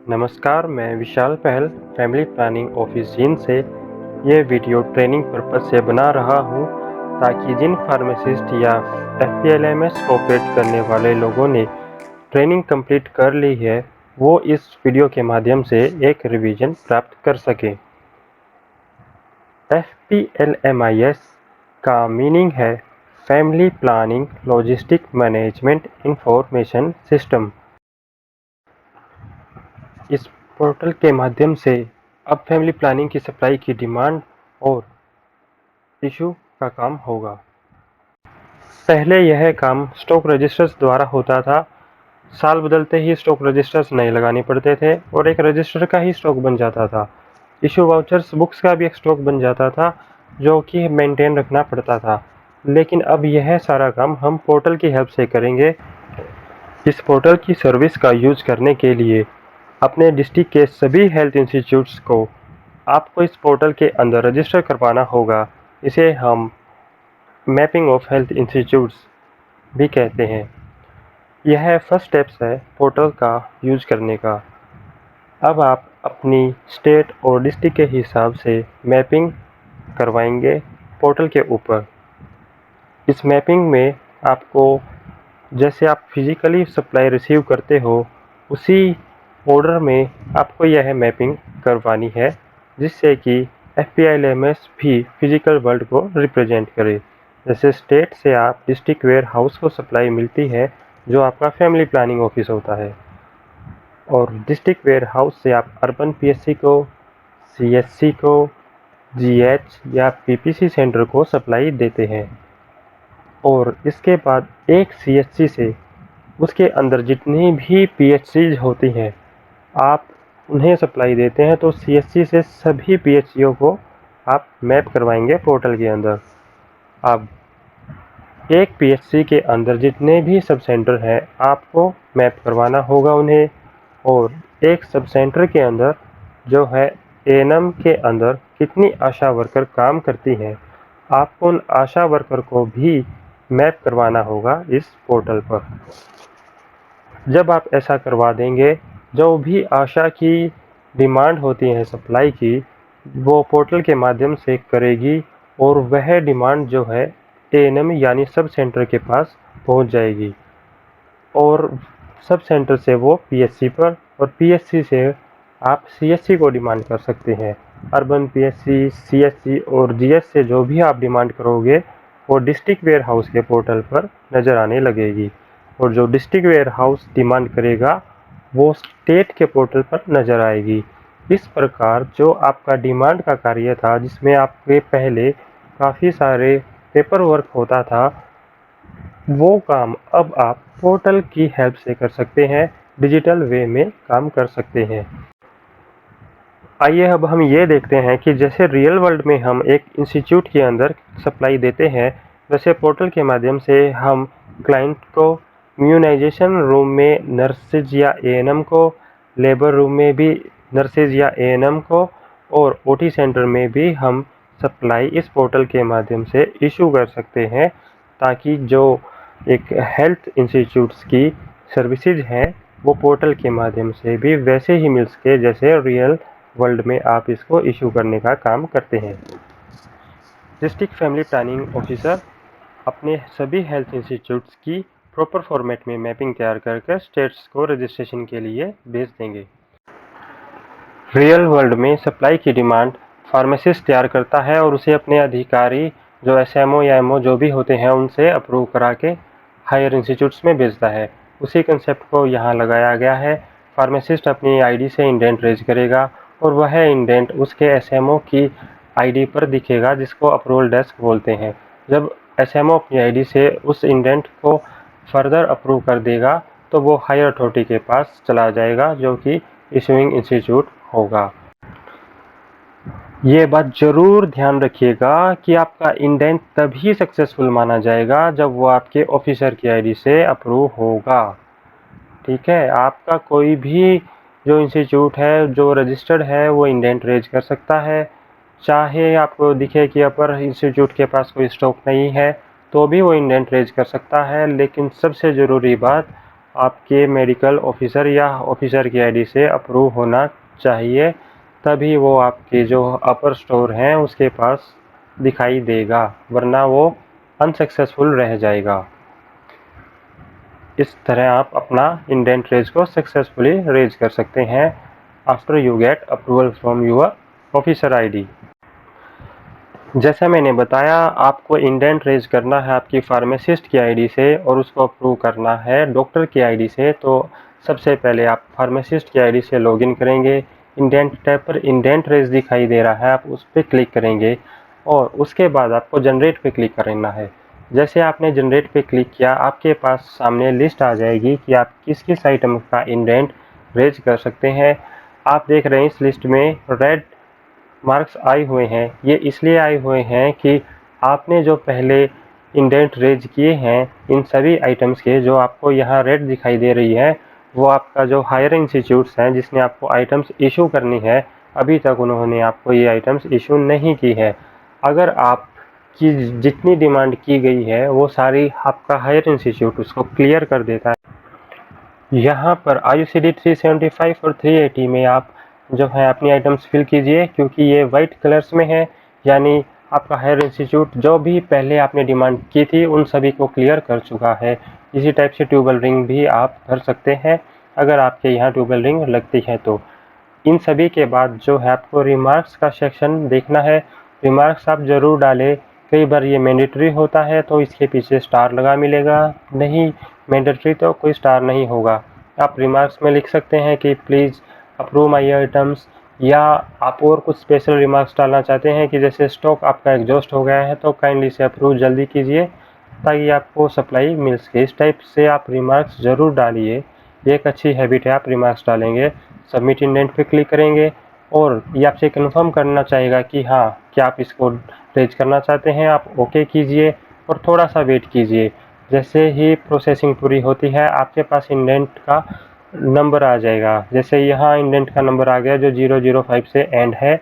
नमस्कार, मैं विशाल पहल फैमिली प्लानिंग ऑफिस जींद से ये वीडियो ट्रेनिंग पर्पस से बना रहा हूँ ताकि जिन फार्मासिस्ट या एफपीएलएमएस ऑपरेट करने वाले लोगों ने ट्रेनिंग कंप्लीट कर ली है वो इस वीडियो के माध्यम से एक रिवीजन प्राप्त कर सकें। एफपीएलएमआईएस का मीनिंग है family planning logistic management information system. इस पोर्टल के माध्यम से अब फैमिली प्लानिंग की सप्लाई की डिमांड और इशू का काम होगा। पहले यह काम स्टॉक रजिस्टर्स द्वारा होता था। साल बदलते ही स्टॉक रजिस्टर्स नए लगाने पड़ते थे और एक रजिस्टर का ही स्टॉक बन जाता था। इशू वाउचर्स बुक्स का भी एक स्टॉक बन जाता था जो कि मेंटेन रखना पड़ता था। लेकिन अब यह सारा काम हम पोर्टल की हेल्प से करेंगे। इस पोर्टल की सर्विस का यूज करने के लिए अपने डिस्ट्रिक्ट के सभी हेल्थ इंस्टीट्यूट्स को आपको इस पोर्टल के अंदर रजिस्टर करवाना होगा। इसे हम मैपिंग ऑफ हेल्थ इंस्टीट्यूट्स भी कहते हैं। यह फर्स्ट स्टेप्स है पोर्टल का यूज करने का। अब आप अपनी स्टेट और डिस्ट्रिक्ट के हिसाब से मैपिंग करवाएंगे पोर्टल के ऊपर। इस मैपिंग में आपको जैसे आप फिजिकली सप्लाई रिसीव करते हो उसी ऑर्डर में आपको यह मैपिंग करवानी है जिससे कि एफपीएलएमएस भी फिजिकल वर्ल्ड को रिप्रेजेंट करे। जैसे स्टेट से आप डिस्ट्रिक्ट वेयर हाउस को सप्लाई मिलती है जो आपका फैमिली प्लानिंग ऑफिस होता है, और डिस्ट्रिक्ट वेयर हाउस से आप अर्बन पीएचसी को, सीएचसी को, जीएच या पीपीसी सेंटर को सप्लाई देते हैं। और इसके बाद एक सीएचसी से उसके अंदर जितनी भी पीएचसीज होती हैं आप उन्हें सप्लाई देते हैं, तो सीएचसी से सभी पीएचसीओ को आप मैप करवाएंगे पोर्टल के अंदर। अब एक पीएचसी के अंदर जितने भी सब सेंटर हैं आपको मैप करवाना होगा उन्हें, और एक सब सेंटर के अंदर जो है एएनएम के अंदर कितनी आशा वर्कर काम करती हैं आपको उन आशा वर्कर को भी मैप करवाना होगा इस पोर्टल पर। जब आप ऐसा करवा देंगे, जो भी आशा की डिमांड होती है सप्लाई की वो पोर्टल के माध्यम से करेगी और वह डिमांड जो है एएनएम यानी सब सेंटर के पास पहुंच जाएगी और सब सेंटर से वो पीएचसी पर और पीएचसी से आप सीएचसी को डिमांड कर सकते हैं। अर्बन पीएचसी, सीएचसी और जीएच से जो भी आप डिमांड करोगे वो डिस्ट्रिक्ट वेयर हाउस के पोर्टल पर नज़र आने लगेगी, और जो डिस्ट्रिक्ट वेयर हाउस डिमांड करेगा वो स्टेट के पोर्टल पर नज़र आएगी। इस प्रकार जो आपका डिमांड का कार्य था जिसमें आपके पहले काफ़ी सारे पेपर वर्क होता था वो काम अब आप पोर्टल की हेल्प से कर सकते हैं, डिजिटल वे में काम कर सकते हैं। आइए अब हम ये देखते हैं कि जैसे रियल वर्ल्ड में हम एक इंस्टीट्यूट के अंदर सप्लाई देते हैं वैसे पोर्टल के माध्यम से हम क्लाइंट को इम्यूनाइजेशन रूम में नर्सेज या एएनएम को, लेबर रूम में भी नर्सेज या एएनएम को, और ओटी सेंटर में भी हम सप्लाई इस पोर्टल के माध्यम से इशू कर सकते हैं ताकि जो एक हेल्थ इंस्टीट्यूट्स की सर्विसेज हैं वो पोर्टल के माध्यम से भी वैसे ही मिल सके जैसे रियल वर्ल्ड में आप इसको इशू करने का काम करते हैं। डिस्ट्रिक्ट फैमिली प्लानिंग ऑफिसर अपने सभी हेल्थ इंस्टीट्यूट्स की प्रॉपर फॉर्मेट में मैपिंग तैयार करके स्टेट्स को रजिस्ट्रेशन के लिए भेज देंगे। रियल वर्ल्ड में सप्लाई की डिमांड फार्मासिस्ट तैयार करता है और उसे अपने अधिकारी जो एसएमओ या एमओ जो भी होते हैं उनसे अप्रूव करा के हायर इंस्टीट्यूट्स में भेजता है। उसी कंसेप्ट को यहाँ लगाया गया है। फार्मासिस्ट अपनी आईडी से इंडेंट रेज करेगा और वह इंडेंट उसके एसएमओ की आईडी पर दिखेगा जिसको अप्रूवल डेस्क बोलते हैं। जब एसएमओ अपनी आईडी से उस इंडेंट को फर्दर अप्रूव कर देगा तो वो हायर अथॉरिटी के पास चला जाएगा जो कि इशूइंग इंस्टीट्यूट होगा। ये बात जरूर ध्यान रखिएगा कि आपका इंडेंट तभी सक्सेसफुल माना जाएगा जब वो आपके ऑफिसर की आईडी से अप्रूव होगा। ठीक है, आपका कोई भी जो इंस्टीट्यूट है जो रजिस्टर्ड है वो इंडेंट रेज कर सकता है। चाहे आपको दिखे कि अपर इंस्टीट्यूट के पास कोई स्टॉक नहीं है तो भी वो इंडेंट रेज कर सकता है। लेकिन सबसे ज़रूरी बात आपके मेडिकल ऑफिसर या ऑफिसर की आईडी से अप्रूव होना चाहिए, तभी वो आपके जो अपर स्टोर हैं उसके पास दिखाई देगा, वरना वो अनसक्सेसफुल रह जाएगा। इस तरह आप अपना इंडेंट रेज को सक्सेसफुली रेज कर सकते हैं after you get approval from your officer ID. जैसा मैंने बताया, आपको इंडेंट रेज करना है आपकी फार्मासिस्ट की आईडी से और उसको अप्रूव करना है डॉक्टर की आईडी से। तो सबसे पहले आप फार्मासिस्ट की आईडी से लॉगिन करेंगे। इंडेंट टैब पर इंडेंट रेज दिखाई दे रहा है, आप उस पर क्लिक करेंगे और उसके बाद आपको जनरेट पे क्लिक करना है। जैसे आपने जनरेट पे क्लिक किया, आपके पास सामने लिस्ट आ जाएगी कि आप किस किस आइटम का इंडेंट रेज कर सकते हैं। आप देख रहे हैं इस लिस्ट में रेड मार्क्स आए हुए हैं। ये इसलिए आए हुए हैं कि आपने जो पहले इंडेंट रेज किए हैं इन सभी आइटम्स के, जो आपको यहाँ रेड दिखाई दे रही है, वो आपका जो हायर इंस्टीट्यूट्स हैं जिसने आपको आइटम्स इशू करनी है, अभी तक उन्होंने आपको ये आइटम्स इशू नहीं की है। अगर आपकी जितनी डिमांड की गई है वो सारी आपका हायर इंस्टीट्यूट उसको क्लियर कर देता है। यहाँ पर IUCD 375 और 380 में आप जो है अपनी आइटम्स फिल कीजिए, क्योंकि ये वाइट कलर्स में है, यानी आपका हायर इंस्टीट्यूट जो भी पहले आपने डिमांड की थी उन सभी को क्लियर कर चुका है। इसी टाइप से ट्यूबल रिंग भी आप भर सकते हैं अगर आपके यहाँ ट्यूबल रिंग लगती है तो। इन सभी के बाद जो है आपको रिमार्क्स का सेक्शन देखना है। रिमार्क्स आप ज़रूर डालें। कई बार ये मैंडेटरी होता है तो इसके पीछे स्टार लगा मिलेगा, नहीं मैंडेटरी तो कोई स्टार नहीं होगा। आप रिमार्क्स में लिख सकते हैं कि प्लीज़ अप्रूव माई आइटम्स, या आप और कुछ स्पेशल रिमार्क्स डालना चाहते हैं कि जैसे स्टॉक आपका एग्जॉस्ट हो गया है तो काइंडली से अप्रूव जल्दी कीजिए ताकि आपको सप्लाई मिल सके। इस टाइप से आप रिमार्क्स ज़रूर डालिए, ये एक अच्छी हैबिट है। आप रिमार्क्स डालेंगे, सबमिट इंडेंट पे क्लिक करेंगे और ये आपसे कंफर्म करना चाहेगा कि हाँ क्या आप इसको रेज करना चाहते हैं। आप ओके कीजिए और थोड़ा सा वेट कीजिए। जैसे ही प्रोसेसिंग पूरी होती है आपके पास इंडेंट का नंबर आ जाएगा। जैसे यहाँ इंडेंट का नंबर आ गया जो 005 से एंड है,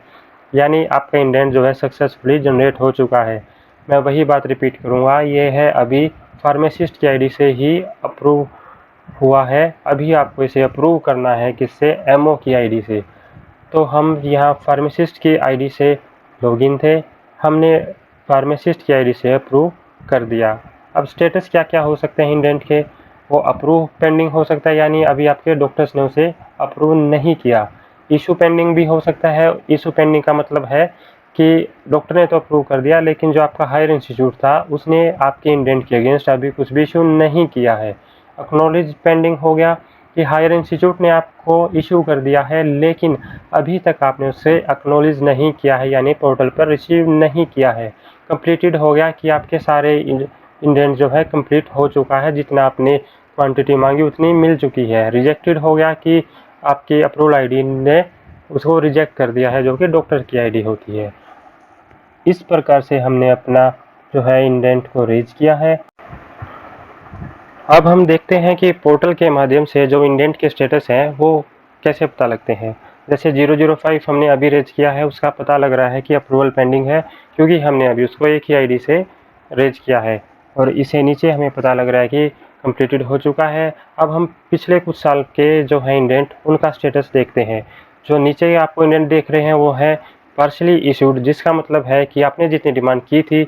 यानी आपका इंडेंट जो है सक्सेसफुली जनरेट हो चुका है। मैं वही बात रिपीट करूँगा, ये है अभी फार्मासिस्ट की आईडी से ही अप्रूव हुआ है। अभी आपको इसे अप्रूव करना है किससे, एमओ की आईडी से। तो हम यहाँ फार्मासिस्ट की आईडी से लॉगिन थे, हमने फार्मासिस्ट की आईडी से अप्रूव कर दिया। अब स्टेटस क्या क्या हो सकते हैं इंडेंट के, वो अप्रूव पेंडिंग हो सकता है, यानी अभी आपके डॉक्टर्स ने उसे अप्रूव नहीं किया। इशू पेंडिंग भी हो सकता है। इशू पेंडिंग का मतलब है कि डॉक्टर ने तो अप्रूव कर दिया लेकिन जो आपका हायर इंस्टीट्यूट था उसने आपके इंडेंट के अगेंस्ट अभी कुछ भी इशू नहीं किया है। एक्नॉलेज पेंडिंग हो गया कि हायर इंस्टीट्यूट ने आपको इशू कर दिया है लेकिन अभी तक आपने उससे एक्नॉलेज नहीं किया है, यानी पोर्टल पर रिसीव नहीं किया है। कंप्लीटेड हो गया कि आपके सारे इंडेंट जो है कंप्लीट हो चुका है, जितना आपने क्वांटिटी मांगी उतनी मिल चुकी है। रिजेक्टेड हो गया कि आपकी अप्रूवल आईडी ने उसको रिजेक्ट कर दिया है, जो कि डॉक्टर की आईडी होती है। इस प्रकार से हमने अपना जो है इंडेंट को रेज किया है। अब हम देखते हैं कि पोर्टल के माध्यम से जो इंडेंट के स्टेटस हैं वो कैसे पता लगते हैं। जैसे 005 हमने अभी रेज किया है, उसका पता लग रहा है कि अप्रूवल पेंडिंग है, क्योंकि हमने अभी उसको एक ही आईडी से रेज किया है। और इसे नीचे हमें पता लग रहा है कि कंप्लीटेड हो चुका है। अब हम पिछले कुछ साल के जो है इंडेंट उनका स्टेटस देखते हैं। जो नीचे आपको इंडेंट देख रहे हैं वो है पार्शली इशूड, जिसका मतलब है कि आपने जितनी डिमांड की थी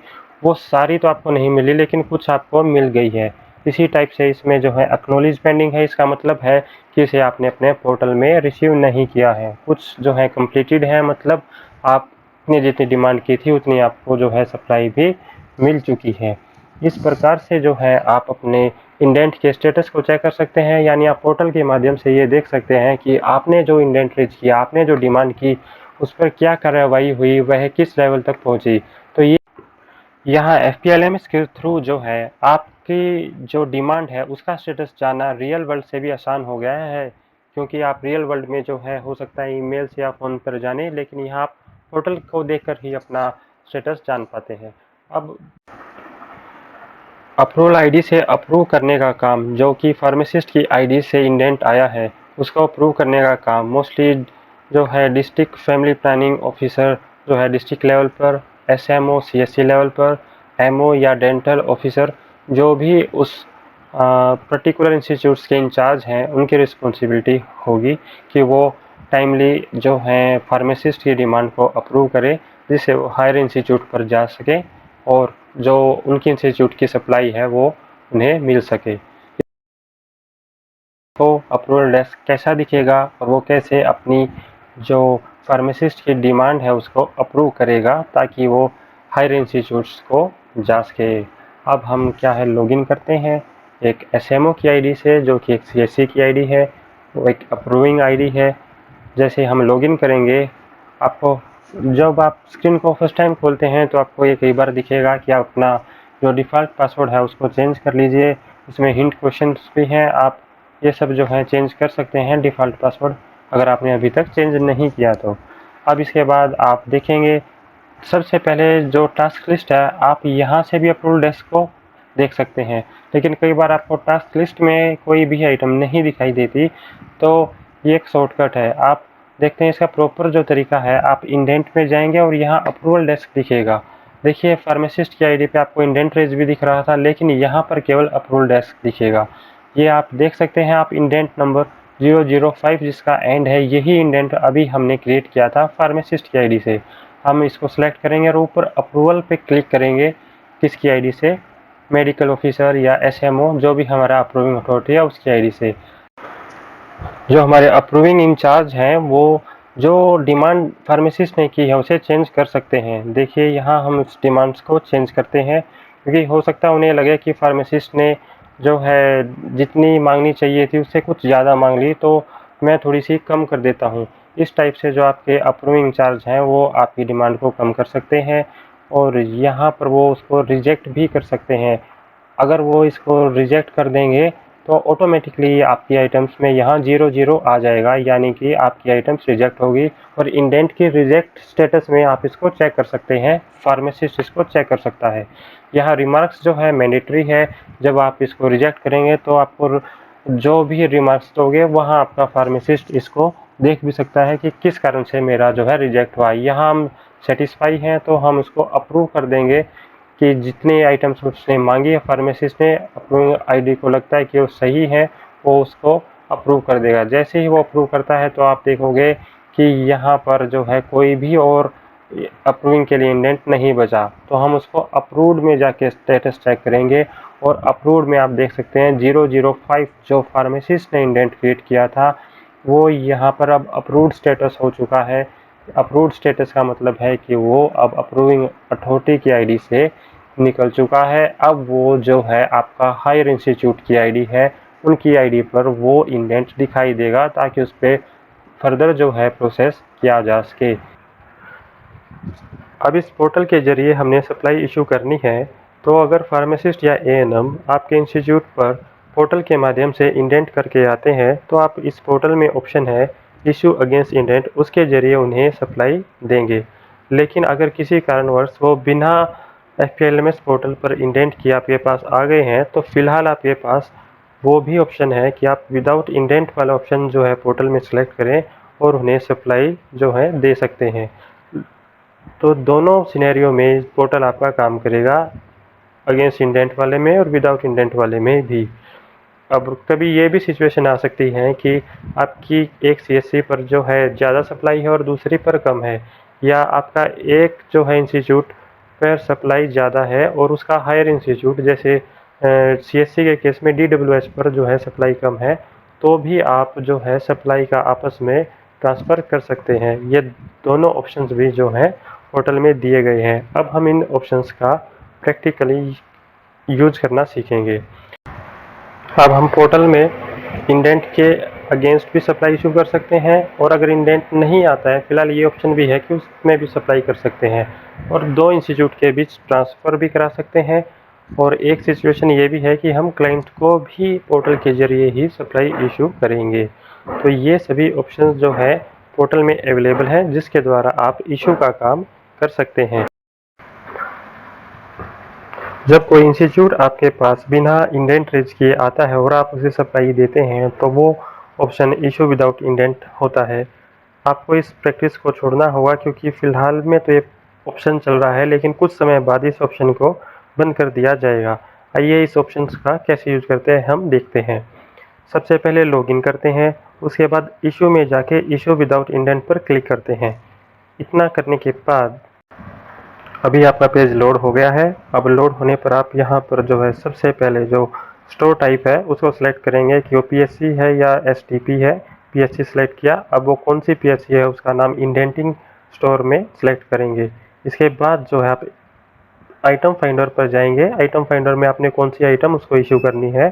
वो सारी तो आपको नहीं मिली लेकिन कुछ आपको मिल गई है। इसी टाइप से इसमें जो है एक्नॉलेज पेंडिंग है, इसका मतलब है कि इसे आपने अपने पोर्टल में रिसीव नहीं किया है। कुछ जो है कंप्लीटेड है, मतलब आपने जितनी डिमांड की थी उतनी आपको जो है सप्लाई भी मिल चुकी है। इस प्रकार से जो है आप अपने इंडेंट के स्टेटस को चेक कर सकते हैं, यानी आप पोर्टल के माध्यम से ये देख सकते हैं कि आपने जो इंडेंट रेज किया, आपने जो डिमांड की, उस पर क्या कार्रवाई हुई, वह किस लेवल तक पहुंची। तो ये यहाँ FPLMS के थ्रू जो है आपकी जो डिमांड है उसका स्टेटस जानना रियल वर्ल्ड से भी आसान हो गया है, क्योंकि आप रियल वर्ल्ड में जो है हो सकता है ईमेल से या फ़ोन पर जाने, लेकिन यहाँ आप पोर्टल को देखकर ही अपना स्टेटस जान पाते हैं। अब अप्रूवल आईडी से अप्रूव करने का काम, जो कि फार्मासिस्ट की आईडी से इंडेंट आया है, उसको अप्रूव करने का काम मोस्टली जो है डिस्ट्रिक्ट फैमिली प्लानिंग ऑफिसर जो है डिस्ट्रिक्ट लेवल पर, SMO CSC लेवल पर, MO या डेंटल ऑफिसर जो भी उस पर्टिकुलर इंस्टीट्यूट्स के इंचार्ज हैं उनकी रिस्पॉन्सिबिलिटी होगी कि वो टाइमली जो है फार्मासिस्ट की डिमांड को अप्रूव करें, जिससे वो हायर इंस्टीट्यूट पर जा सके और जो उनकी इंस्टीट्यूट की सप्लाई है वो उन्हें मिल सके। तो अप्रूवल डेस्क कैसा दिखेगा और वो कैसे अपनी जो फार्मासिस्ट की डिमांड है उसको अप्रूव करेगा ताकि वो हायर इंस्टीट्यूट्स को जा सके। अब हम क्या है लॉगिन करते हैं एक एसएमओ की आईडी से, जो कि एक सीएससी की आईडी है, वो एक अप्रूविंग आईडी है। जैसे हम लॉगिन करेंगे, आपको जब आप स्क्रीन को फर्स्ट टाइम खोलते हैं तो आपको ये कई बार दिखेगा कि आप अपना जो डिफ़ॉल्ट पासवर्ड है उसको चेंज कर लीजिए। इसमें हिंट क्वेश्चंस भी हैं, आप ये सब जो है चेंज कर सकते हैं डिफ़ॉल्ट पासवर्ड, अगर आपने अभी तक चेंज नहीं किया तो। अब इसके बाद आप देखेंगे सबसे पहले जो टास्क लिस्ट है, आप यहाँ से भी अप्रूवल डेस्क को देख सकते हैं, लेकिन कई बार आपको टास्क लिस्ट में कोई भी आइटम नहीं दिखाई देती, तो ये एक शॉर्टकट है। आप देखते हैं इसका प्रॉपर जो तरीका है, आप इंडेंट में जाएंगे और यहाँ अप्रूवल डेस्क दिखेगा। देखिए फार्मासिस्ट की आईडी पे आपको इंडेंट रेज भी दिख रहा था, लेकिन यहाँ पर केवल अप्रूवल डेस्क दिखेगा। ये आप देख सकते हैं, आप इंडेंट नंबर 005 जिसका एंड है, यही इंडेंट अभी हमने क्रिएट किया था फार्मासिस्ट की आईडी से। हम इसको सेलेक्ट करेंगे और ऊपर अप्रूवल पे क्लिक करेंगे, किसकी आईडी से, मेडिकल ऑफिसर या एसएमओ जो भी हमारा अप्रूविंग अथॉरिटी है उसकी आईडी से। जो हमारे अप्रूविंग इंचार्ज हैं वो जो डिमांड फार्मासिस्ट ने की है उसे चेंज कर सकते हैं। देखिए यहाँ हम उस डिमांड्स को चेंज करते हैं, क्योंकि हो सकता है उन्हें लगे कि फार्मासिस्ट ने जो है जितनी मांगनी चाहिए थी उससे कुछ ज़्यादा मांग ली, तो मैं थोड़ी सी कम कर देता हूँ। इस टाइप से जो आपके अप्रूविंग इंचार्ज हैं वो आपकी डिमांड को कम कर सकते हैं और यहाँ पर वो उसको रिजेक्ट भी कर सकते हैं। अगर वो इसको रिजेक्ट कर देंगे तो ऑटोमेटिकली आपकी आइटम्स में यहाँ 00 आ जाएगा, यानी कि आपकी आइटम्स रिजेक्ट होगी। और इंडेंट की रिजेक्ट स्टेटस में आप इसको चेक कर सकते हैं, फार्मासिस्ट इसको चेक कर सकता है। यहाँ रिमार्क्स जो है मैंडेटरी है, जब आप इसको रिजेक्ट करेंगे तो आपको जो भी रिमार्क्स दोगे वहाँ आपका फार्मासिस्ट इसको देख भी सकता है कि किस कारण से मेरा जो है रिजेक्ट हुआ। यहाँ हम सेटिस्फाई हैं तो हम उसको अप्रूव कर देंगे कि जितने आइटम्स उसने मांगी है फार्मासिस्ट ने, अप्रूव आईडी को लगता है कि वो सही है, वो उसको अप्रूव कर देगा। जैसे ही वो अप्रूव करता है तो आप देखोगे कि यहाँ पर जो है कोई भी और अप्रूविंग के लिए इंडेंट नहीं बचा, तो हम उसको अप्रूव्ड में जाके स्टेटस चेक करेंगे और अप्रूव्ड में आप देख सकते हैं 005 जो फार्मासिस्ट ने इंडेंट क्रिएट किया था वो यहाँ पर अब अप्रूव्ड स्टेटस हो चुका है। अप्रूव्ड स्टेटस का मतलब है कि वो अब अप्रूविंग अथॉरिटी की आईडी से निकल चुका है। अब वो जो है आपका हायर इंस्टीट्यूट की आईडी है, उनकी आईडी पर वो इंडेंट दिखाई देगा ताकि उस पर फर्दर जो है प्रोसेस किया जा सके। अब इस पोर्टल के जरिए हमने सप्लाई इशू करनी है, तो अगर फार्मासिस्ट या एएनएम आपके इंस्टीट्यूट पर पोर्टल के माध्यम से इंडेंट करके आते हैं तो आप इस पोर्टल में ऑप्शन है इशू अगेंस्ट इंडेंट, उसके जरिए उन्हें सप्लाई देंगे। लेकिन अगर किसी कारणवश वो बिना एफपीएलएमएस पोर्टल पर इंडेंट किए आपके पास आ गए हैं तो फिलहाल आपके पास वो भी ऑप्शन है कि आप विदाउट इंडेंट वाला ऑप्शन जो है पोर्टल में सेलेक्ट करें और उन्हें सप्लाई जो है दे सकते हैं। तो दोनों सिनेरियो में पोर्टल आपका काम करेगा, अगेंस्ट इंडेंट वाले में और विदाउट इंडेंट वाले में भी। अब कभी ये भी सिचुएशन आ सकती है कि आपकी एक सीएससी पर जो है ज़्यादा सप्लाई है और दूसरी पर कम है, या आपका एक जो है इंस्टीट्यूट पर सप्लाई ज़्यादा है और उसका हायर इंस्टीट्यूट जैसे सीएससी के केस में डीडब्ल्यूएस पर जो है सप्लाई कम है, तो भी आप जो है सप्लाई का आपस में ट्रांसफ़र कर सकते हैं। ये दोनों ऑप्शंस भी जो हैं पोर्टल में दिए गए हैं। अब हम इन ऑप्शंस का प्रैक्टिकली यूज करना सीखेंगे। अब हम पोर्टल में इंडेंट के अगेंस्ट भी सप्लाई इशू कर सकते हैं और अगर इंडेंट नहीं आता है, फिलहाल ये ऑप्शन भी है कि उसमें भी सप्लाई कर सकते हैं और दो इंस्टीट्यूट के बीच ट्रांसफ़र भी करा सकते हैं। और एक सिचुएशन ये भी है कि हम क्लाइंट को भी पोर्टल के ज़रिए ही सप्लाई इशू करेंगे। तो ये सभी ऑप्शंस जो है पोर्टल में अवेलेबल हैं, जिसके द्वारा आप इशू का काम कर सकते हैं। जब कोई इंस्टीट्यूट आपके पास बिना इंडेंट रेज किए आता है और आप उसे सप्लाई देते हैं तो वो ऑप्शन इशू विदाउट इंडेंट होता है। आपको इस प्रैक्टिस को छोड़ना होगा क्योंकि फ़िलहाल में तो ये ऑप्शन चल रहा है, लेकिन कुछ समय बाद इस ऑप्शन को बंद कर दिया जाएगा। आइए इस ऑप्शंस का कैसे यूज करते हैं हम देखते हैं। सबसे पहले लॉगिन करते हैं, उसके बाद इशू में जाके इशू विदाउट इंडेंट पर क्लिक करते हैं। इतना करने के बाद अभी आपका पेज लोड हो गया है। अब लोड होने पर आप यहाँ पर जो है सबसे पहले जो स्टोर टाइप है उसको सिलेक्ट करेंगे कि वो पीएचसी है या एसटीपी है। पीएचसी सिलेक्ट किया, अब वो कौन सी पीएचसी है उसका नाम इंडेंटिंग स्टोर में सिलेक्ट करेंगे। इसके बाद जो है आप आइटम फाइंडर पर जाएंगे। आइटम फाइंडर में आपने कौन सी आइटम उसको इशू करनी है,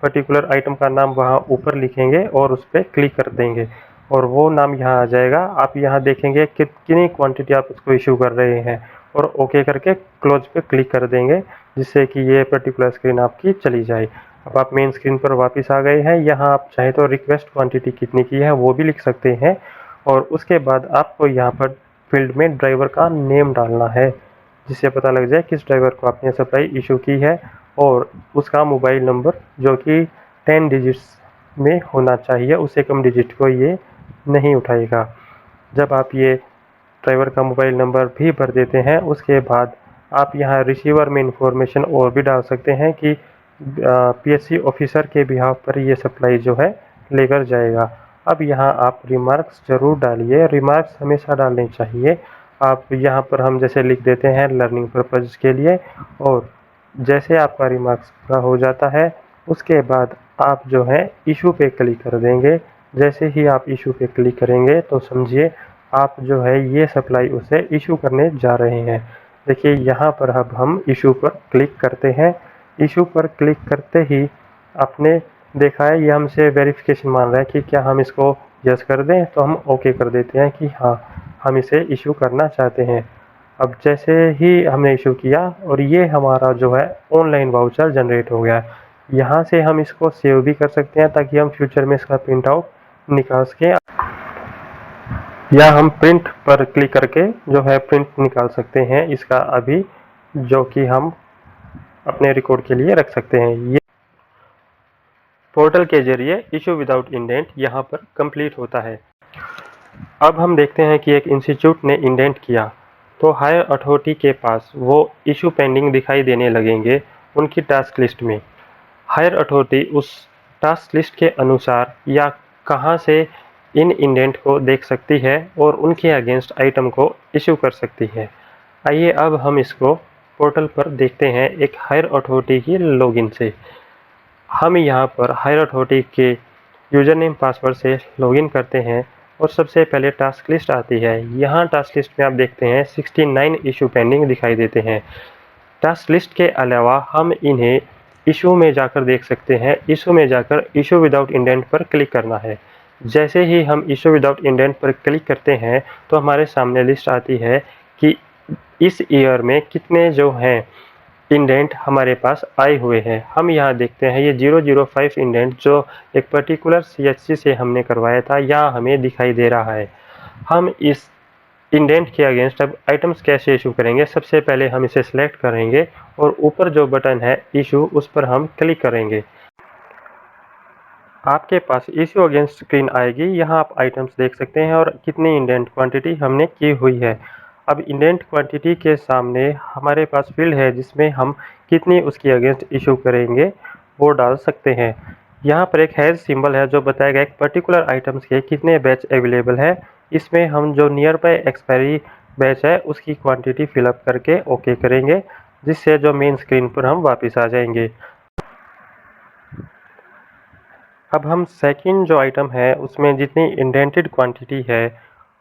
पर्टिकुलर आइटम का नाम वहाँ ऊपर लिखेंगे और उस पर क्लिक कर देंगे और वो नाम यहाँ आ जाएगा। आप यहाँ देखेंगे कितनी क्वांटिटी आप उसको इशू कर रहे हैं और ओके करके क्लोज पे क्लिक कर देंगे, जिससे कि ये पर्टिकुलर स्क्रीन आपकी चली जाए। अब आप मेन स्क्रीन पर वापस आ गए हैं। यहाँ आप चाहे तो रिक्वेस्ट क्वांटिटी कितनी की है वो भी लिख सकते हैं और उसके बाद आपको यहाँ पर फील्ड में ड्राइवर का नेम डालना है, जिससे पता लग जाए किस ड्राइवर को आपने सप्लाई इशू की है और उसका मोबाइल नंबर जो कि 10 डिजिट्स में होना चाहिए, उससे कम डिजिट को ये नहीं उठाएगा। जब आप ये ड्राइवर का मोबाइल नंबर भी भर देते हैं, उसके बाद आप यहाँ रिसीवर में इंफॉर्मेशन और भी डाल सकते हैं कि पीएचसी ऑफिसर के बिहाफ पर ये सप्लाई जो है लेकर जाएगा। अब यहाँ आप रिमार्क्स ज़रूर डालिए, रिमार्क्स हमेशा डालने चाहिए। आप यहाँ पर हम जैसे लिख देते हैं लर्निंग पर्पज़ के लिए, और जैसे आपका रिमार्क्स पूरा हो जाता है उसके बाद आप जो है इशू पे क्लिक कर देंगे। जैसे ही आप इशू पे क्लिक करेंगे तो समझिए आप जो है ये सप्लाई उसे इशू करने जा रहे हैं। देखिए यहाँ पर अब हम इशू पर क्लिक करते हैं। इशू पर क्लिक करते ही आपने देखा है ये हमसे वेरिफिकेशन मान रहा है कि क्या हम इसको यस कर दें, तो हम ओके कर देते हैं कि हाँ हम इसे इशू करना चाहते हैं। अब जैसे ही हमने इशू किया और ये हमारा जो है ऑनलाइन वाउचर जनरेट हो गया। यहाँ से हम इसको सेव भी कर सकते हैं ताकि हम फ्यूचर में इसका प्रिंट आउट निकाल सकें, या हम प्रिंट पर क्लिक करके जो है प्रिंट निकाल सकते हैं इसका अभी, जो कि हम अपने रिकॉर्ड के लिए रख सकते हैं। ये पोर्टल के जरिए इशू विदाउट इंडेंट यहाँ पर कंप्लीट होता है। अब हम देखते हैं कि एक इंस्टीट्यूट ने इंडेंट किया तो हायर अथॉरिटी के पास वो इशू पेंडिंग दिखाई देने लगेंगे उनकी टास्क लिस्ट में। हायर अथॉरिटी उस टास्क लिस्ट के अनुसार या कहां से इन इंडेंट को देख सकती है और उनके अगेंस्ट आइटम को इशू कर सकती है। आइए अब हम इसको पोर्टल पर देखते हैं एक हायर अथॉरिटी की लॉगिन से। हम यहाँ पर हायर अथॉरिटी के यूज़र नेम पासवर्ड से लॉगिन करते हैं और सबसे पहले टास्क लिस्ट आती है। यहाँ टास्क लिस्ट में आप देखते हैं 69 इशू पेंडिंग दिखाई देते हैं। टास्क लिस्ट के अलावा हम इन्हें इशू में जाकर देख सकते हैं। इशू में जाकर इशू विदाउट इंडेंट पर क्लिक करना है। जैसे ही हम इशू विदाउट इंडेंट पर क्लिक करते हैं तो हमारे सामने लिस्ट आती है कि इस ईयर में कितने जो हैं इंडेंट हमारे पास आए हुए हैं। हम यहाँ देखते हैं ये 005 इंडेंट जो एक पर्टिकुलर सीएचसी से हमने करवाया था यहाँ हमें दिखाई दे रहा है। हम इस इंडेंट के अगेंस्ट अब आइटम्स कैसे इशू करेंगे, सबसे पहले हम इसे सिलेक्ट करेंगे और ऊपर जो बटन है इशू उस पर हम क्लिक करेंगे। आपके पास इशू अगेंस्ट स्क्रीन आएगी। यहाँ आप आइटम्स देख सकते हैं और कितनी इंडेंट क्वांटिटी हमने की हुई है। अब इंडेंट क्वांटिटी के सामने हमारे पास फील्ड है जिसमें हम कितनी उसकी अगेंस्ट इशू करेंगे वो डाल सकते हैं। यहाँ पर एक हैज सिंबल है जो बताएगा एक पर्टिकुलर आइटम्स के कितने बैच अवेलेबल है। इसमें हम जो नियर बाय एक्सपायरी बैच है उसकी क्वांटिटी फिलअप करके ओके करेंगे, जिससे जो मेन स्क्रीन पर हम वापस आ जाएंगे। अब हम सेकंड जो आइटम है उसमें जितनी इंडेंटेड क्वांटिटी है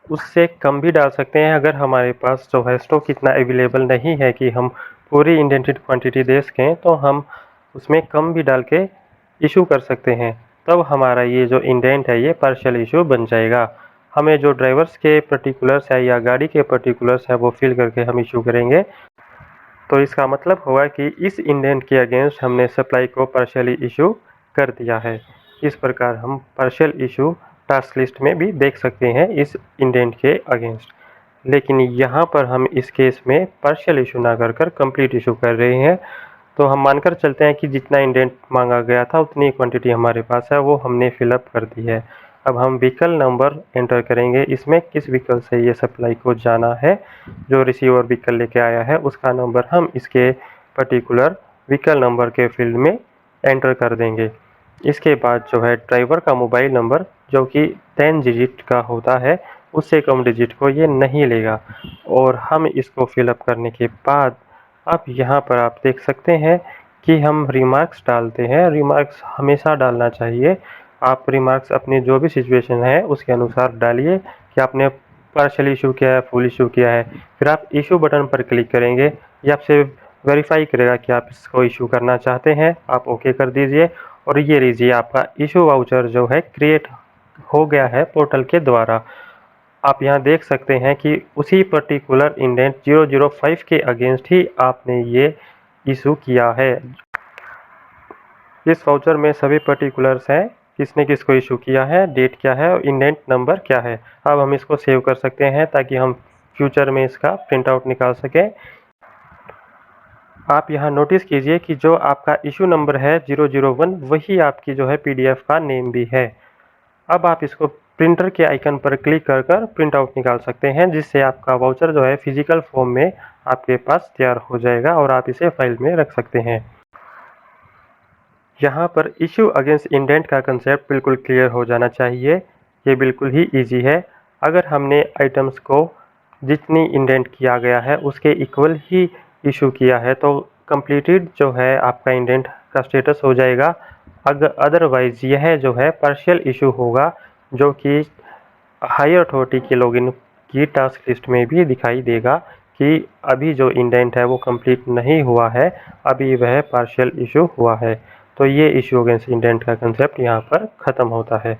उससे कम भी डाल सकते हैं। अगर हमारे पास जो है स्टॉक इतना अवेलेबल नहीं है कि हम पूरी इंडेंटेड क्वांटिटी दे सकें, तो हम उसमें कम भी डाल के इशू कर सकते हैं। तब हमारा ये जो इंडेंट है ये पार्शियल इशू बन जाएगा। हमें जो ड्राइवर्स के पर्टिकुलर्स है या गाड़ी के पर्टिकुलर्स है वो फिल करके हम इशू करेंगे, तो इसका मतलब होगा कि इस इंडेंट के अगेंस्ट हमने सप्लाई को पार्शियली इशू कर दिया है। इस प्रकार हम पार्शियल इशू टास्क लिस्ट में भी देख सकते हैं इस इंडेंट के अगेंस्ट। लेकिन यहाँ पर हम इस केस में पार्शियल इशू ना कर कंप्लीट इशू कर रहे हैं, तो हम मानकर चलते हैं कि जितना इंडेंट मांगा गया था उतनी क्वांटिटी हमारे पास है वो हमने फिलअप कर दी है। अब हम व्हीकल नंबर एंटर करेंगे, इसमें किस व्हीकल से ये सप्लाई को जाना है, जो रिसीवर व्हीकल लेके आया है उसका नंबर हम इसके पर्टिकुलर व्हीकल नंबर के फील्ड में एंटर कर देंगे। इसके बाद जो है ड्राइवर का मोबाइल नंबर जो कि 10 डिजिट का होता है, उससे कम डिजिट को ये नहीं लेगा। और हम इसको फिलअप करने के बाद अब यहाँ पर आप देख सकते हैं कि हम रिमार्क्स डालते हैं। रिमार्क्स हमेशा डालना चाहिए। आप रिमार्क्स अपनी जो भी सिचुएशन है उसके अनुसार डालिए कि आपने पार्शियल इशू किया है, फुल इशू किया है। फिर आप इशू बटन पर क्लिक करेंगे, ये आपसे वेरीफाई करेगा कि आप इसको इशू करना चाहते हैं। आप ओके कर दीजिए और ये लीजिए आपका इशू वाउचर जो है क्रिएट हो गया है पोर्टल के द्वारा। आप यहाँ देख सकते हैं कि उसी पर्टिकुलर इंडेंट 005 के अगेंस्ट ही आपने ये इशू किया है। इस वाउचर में सभी पर्टिकुलर्स हैं, किसने किसको इशू किया है, डेट क्या है और इंडेंट नंबर क्या है। अब हम इसको सेव कर सकते हैं ताकि हम फ्यूचर में इसका प्रिंट आउट निकाल सकें। आप यहाँ नोटिस कीजिए कि जो आपका इशू नंबर है 001 वही आपकी जो है पीडीएफ का नेम भी है। अब आप इसको प्रिंटर के आइकन पर क्लिक कर कर प्रिंट आउट निकाल सकते हैं, जिससे आपका वाउचर जो है फिजिकल फॉर्म में आपके पास तैयार हो जाएगा और आप इसे फाइल में रख सकते हैं। यहाँ पर इशू अगेंस्ट इंडेंट का कंसेप्ट बिल्कुल क्लियर हो जाना चाहिए। ये बिल्कुल ही इजी है। अगर हमने आइटम्स को जितनी इंडेंट किया गया है उसके इक्वल ही इशू किया है तो कंप्लीटेड जो है आपका इंडेंट का स्टेटस हो जाएगा। अदरवाइज यह जो है पार्शियल इशू होगा, जो कि हायर अथॉरिटी के लॉगिन की टास्क लिस्ट में भी दिखाई देगा कि अभी जो इंडेंट है वो कंप्लीट नहीं हुआ है, अभी वह पार्शियल इशू हुआ है। तो ये इशू अगेंस्ट इंडेंट का कंसेप्ट यहाँ पर ख़त्म होता है।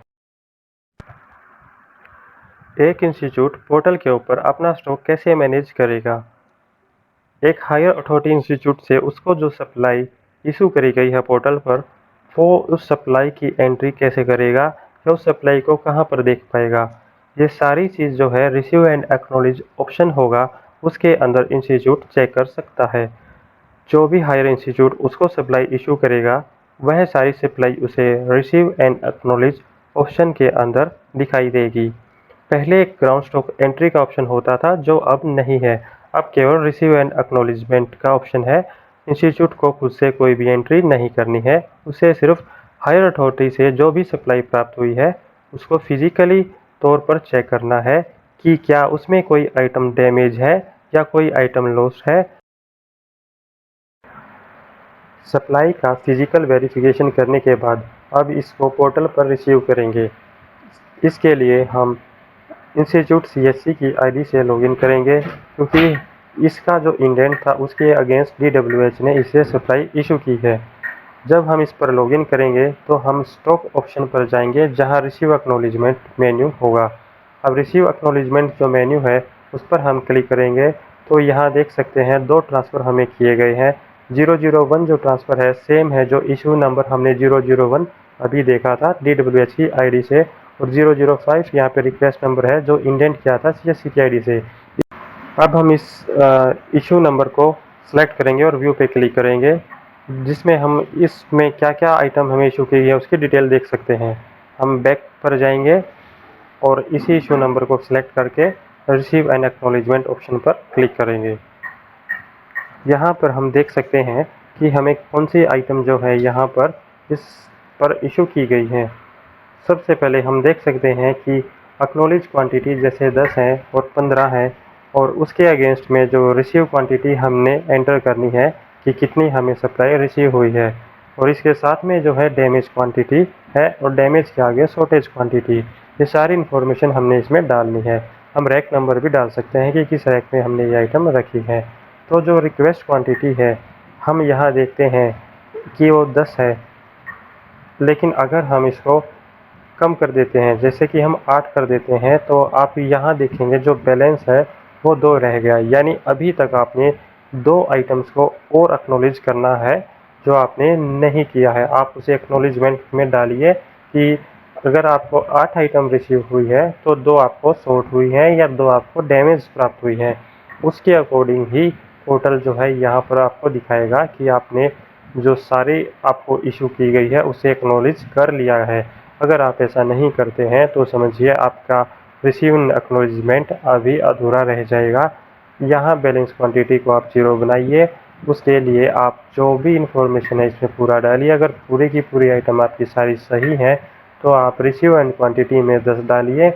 एक इंस्टीट्यूट पोर्टल के ऊपर अपना स्टॉक कैसे मैनेज करेगा? एक हायर अथॉरिटी इंस्टीट्यूट से उसको जो सप्लाई इशू करी गई है पोर्टल पर, वो उस सप्लाई की एंट्री कैसे करेगा या उस सप्लाई को कहाँ पर देख पाएगा? ये सारी चीज़ जो है रिसीव एंड एक्नॉलेज ऑप्शन होगा, उसके अंदर इंस्टीट्यूट चेक कर सकता है। जो भी हायर इंस्टीट्यूट उसको सप्लाई इशू करेगा, वह सारी सप्लाई उसे रिसीव एंड एक्नॉलेज ऑप्शन के अंदर दिखाई देगी। पहले एक ग्राउंड स्टॉक एंट्री का ऑप्शन होता था जो अब नहीं है। अब केवल रिसीव एंड एक्नॉलेजमेंट का ऑप्शन है। इंस्टीट्यूट को खुद से कोई भी एंट्री नहीं करनी है, उसे सिर्फ हायर अथॉरिटी से जो भी सप्लाई प्राप्त हुई है उसको फिजिकली तौर पर चेक करना है कि क्या उसमें कोई आइटम डैमेज है या कोई आइटम लॉस्ट है। सप्लाई का फिजिकल वेरिफिकेशन करने के बाद अब इसको पोर्टल पर रिसीव करेंगे। इसके लिए हम इंस्टीट्यूट सीएससी की आईडी से लॉगिन करेंगे, क्योंकि इसका जो इंडेंट था उसके अगेंस्ट डीडब्ल्यूएच ने इसे सप्लाई इशू की है। जब हम इस पर लॉगिन करेंगे तो हम स्टॉक ऑप्शन पर जाएंगे जहां रिसीव एक्नॉलेजमेंट मेन्यू होगा। अब रिसीव एक्नॉलेजमेंट जो मेन्यू है उस पर हम क्लिक करेंगे तो यहाँ देख सकते हैं दो ट्रांसफ़र हमें किए गए हैं। 001 जो ट्रांसफ़र है सेम है जो इशू नंबर हमने 001 अभी देखा था डीडब्ल्यूएच की आईडी से, और 005 यहाँ पे रिक्वेस्ट नंबर है जो इंडेंट किया था सीएससी की आईडी से। अब हम इस इशू नंबर को सिलेक्ट करेंगे और व्यू पे क्लिक करेंगे, जिसमें हम इसमें क्या क्या आइटम हमें इशू की है उसकी डिटेल देख सकते हैं। हम बैक पर जाएंगे और इसी इशू नंबर को सिलेक्ट करके रिसीव एंड एक्नॉलेजमेंट ऑप्शन पर क्लिक करेंगे। यहाँ पर हम देख सकते हैं कि हमें कौन सी आइटम जो है यहाँ पर इस पर इशू की गई है। सबसे पहले हम देख सकते हैं कि एक्नॉलेज क्वांटिटी जैसे 10 है और 15 है, और उसके अगेंस्ट में जो रिसीव क्वांटिटी हमने एंटर करनी है कि कितनी हमें सप्लाई रिसीव हुई है, और इसके साथ में जो है डैमेज क्वांटिटी है और डैमेज के आगे शॉर्टेज क्वांटिटी। ये सारी इन्फॉर्मेशन हमने इसमें डालनी है। हम रैक नंबर भी डाल सकते हैं कि किस रैक में हमने ये आइटम रखी है। तो जो रिक्वेस्ट क्वांटिटी है हम यहाँ देखते हैं कि वो 10 है, लेकिन अगर हम इसको कम कर देते हैं, जैसे कि हम 8 कर देते हैं, तो आप यहाँ देखेंगे जो बैलेंस है वो 2 रह गया। यानी अभी तक आपने 2 आइटम्स को और एक्नॉलेज करना है जो आपने नहीं किया है। आप उसे एक्नॉलेजमेंट में डालिए कि अगर आपको 8 आइटम रिसीव हुई है तो 2 आपको शॉर्ट हुई है या 2 आपको डैमेज प्राप्त हुई है। उसके अकॉर्डिंग ही पोर्टल जो है यहाँ पर आपको दिखाएगा कि आपने जो सारी आपको इशू की गई है उसे एक्नॉलेज कर लिया है। अगर आप ऐसा नहीं करते हैं तो समझिए आपका रिसीव एक्नॉलेजमेंट अभी अधूरा रह जाएगा। यहाँ बैलेंस क्वांटिटी को आप 0 बनाइए उसके लिए आप जो भी इंफॉर्मेशन है इसमें पूरा डालिए। अगर पूरी की पूरी आइटम आपकी सारी सही है तो आप रिसीव एंड क्वांटिटी में 10 डालिए।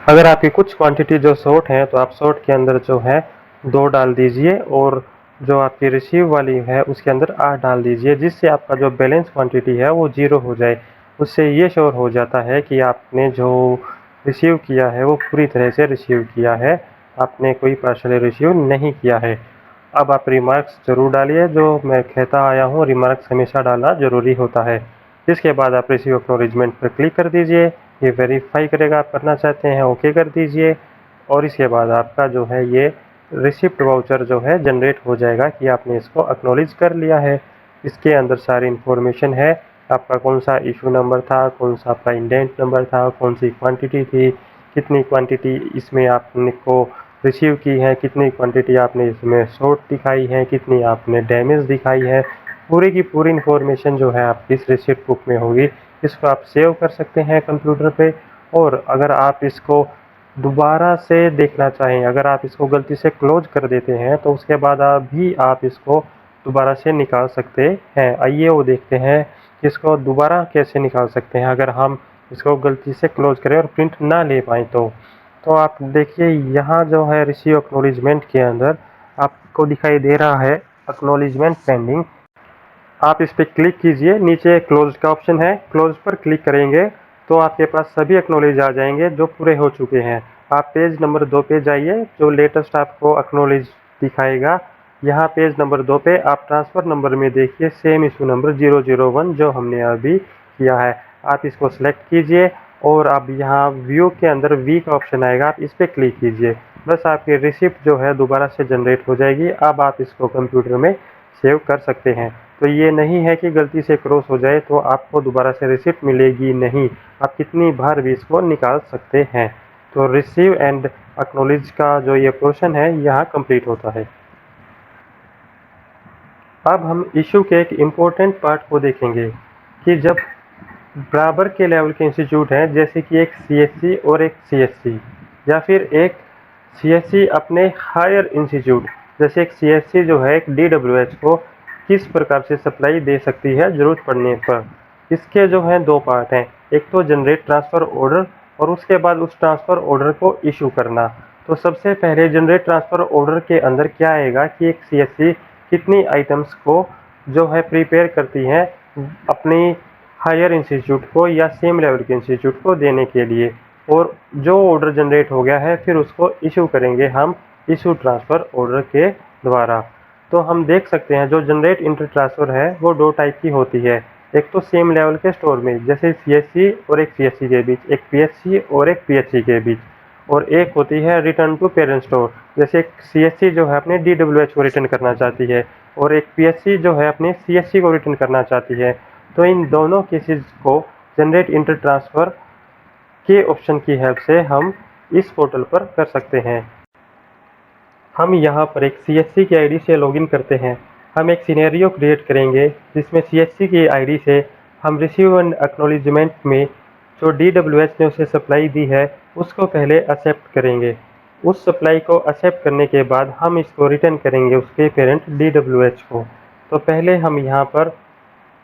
अगर आपकी कुछ क्वांटिटी जो शॉर्ट है तो आप शॉर्ट के अंदर जो है 2 डाल दीजिए और जो आपकी रिसीव वाली है उसके अंदर 8 डाल दीजिए, जिससे आपका जो बैलेंस क्वांटिटी है वो 0 हो जाए। उससे ये श्योर हो जाता है कि आपने जो रिसीव किया है वो पूरी तरह से रिसीव किया है, आपने कोई पार्शली रिसीव नहीं किया है। अब आप रिमार्क्स ज़रूर डालिए, जो मैं कहता आया हूँ रिमार्क्स हमेशा डालना ज़रूरी होता है। इसके बाद आप रिसीव एक्नॉलेजमेंट पर क्लिक कर दीजिए, ये वेरीफाई करेगा आप करना चाहते हैं, ओके कर दीजिए और इसके बाद आपका जो है ये रिसिप्ट वाउचर जो है जनरेट हो जाएगा कि आपने इसको एक्नॉलेज कर लिया है। इसके अंदर सारी इन्फॉर्मेशन है, आपका कौन सा इशू नंबर था, कौन सा आपका इंडेंट नंबर था, कौन सी क्वांटिटी थी, कितनी क्वांटिटी इसमें आपने को रिसीव की है, कितनी क्वांटिटी आपने इसमें शॉर्ट दिखाई है, कितनी आपने डैमेज दिखाई है, पूरी की पूरी इन्फॉर्मेशन जो है आपकी इस रिसिप्ट बुक में होगी। इसको आप सेव कर सकते हैं कंप्यूटर पे और अगर आप इसको दोबारा से देखना चाहें, अगर आप इसको गलती से क्लोज कर देते हैं तो उसके बाद आप इसको दोबारा से निकाल सकते हैं। आइए वो देखते हैं कि इसको दोबारा कैसे निकाल सकते हैं अगर हम इसको गलती से क्लोज करें और प्रिंट ना ले पाएँ तो आप देखिए यहाँ जो है रिसीव एक्नॉलेजमेंट के अंदर आपको दिखाई दे रहा है एक्नॉलेजमेंट पेंडिंग। आप इस पर क्लिक कीजिए, नीचे क्लोज का ऑप्शन है, क्लोज पर क्लिक करेंगे तो आपके पास सभी एक्नॉलेज आ जाएंगे जो पूरे हो चुके हैं। आप पेज नंबर 2 पे जाइए, जो लेटेस्ट आपको एक्नॉलेज दिखाएगा। यहाँ पेज नंबर 2 पे आप ट्रांसफ़र नंबर में देखिए सेम इशू नंबर 001 जो हमने अभी किया है, आप इसको सेलेक्ट कीजिए और अब यहाँ व्यू के अंदर वी का ऑप्शन आएगा, आप इस पर क्लिक कीजिए। बस आपकी रिसिप्ट जो है दोबारा से जनरेट हो जाएगी। अब आप इसको कंप्यूटर में सेव कर सकते हैं। तो ये नहीं है कि गलती से क्रॉस हो जाए तो आपको दोबारा से रिसिप्ट मिलेगी नहीं, आप कितनी बार भी इसको निकाल सकते हैं। तो रिसीव एंड एक्नॉलेज का जो ये पोर्शन है यहाँ कंप्लीट होता है। अब हम इशू के एक इम्पोर्टेंट पार्ट को देखेंगे कि जब बराबर के लेवल के इंस्टीट्यूट हैं, जैसे कि एक सीएससी और एक सीएससी, या फिर एक सीएससी अपने हायर इंस्टीट्यूट, जैसे एक सीएससी जो है एक डीडब्ल्यूएच को किस प्रकार से सप्लाई दे सकती है ज़रूरत पड़ने पर। इसके जो हैं 2 पार्ट हैं, एक तो जनरेट ट्रांसफ़र ऑर्डर और उसके बाद उस ट्रांसफ़र ऑर्डर को इशू करना। तो सबसे पहले जनरेट ट्रांसफ़र ऑर्डर के अंदर क्या आएगा कि एक सीएससी कितनी आइटम्स को जो है प्रिपेयर करती हैं अपनी हायर इंस्टीट्यूट को या सेम लेवल के इंस्टीट्यूट को देने के लिए, और जो ऑर्डर जनरेट हो गया है फिर उसको इशू करेंगे हम इशू ट्रांसफ़र ऑर्डर के द्वारा। तो हम देख सकते हैं जो जनरेट इंटर ट्रांसफ़र है वो 2 टाइप की होती है, एक तो सेम लेवल के स्टोर में जैसे सीएससी और एक सीएससी के बीच, एक पीएससी और एक पीएचसी के बीच, और एक होती है रिटर्न टू पेरेंट स्टोर, जैसे एक सीएससी जो है अपने डीडब्ल्यूएच को रिटर्न करना चाहती है और एक पीएचसी जो है अपने सीएससी को रिटर्न करना चाहती है। तो इन दोनों केसेस को जनरेट इंटर ट्रांसफ़र के ऑप्शन की हेल्प से हम इस पोर्टल पर कर सकते हैं। हम यहाँ पर एक सीएससी की आईडी से लॉगिन करते हैं। हम एक सिनेरियो क्रिएट करेंगे जिसमें सीएससी की आईडी से हम रिसीव एंड एक्नॉलेजमेंट में जो डीडब्ल्यूएच ने उसे सप्लाई दी है उसको पहले एक्सेप्ट करेंगे। उस सप्लाई को एक्सेप्ट करने के बाद हम इसको रिटर्न करेंगे उसके पेरेंट डीडब्ल्यूएच को। तो पहले हम यहाँ पर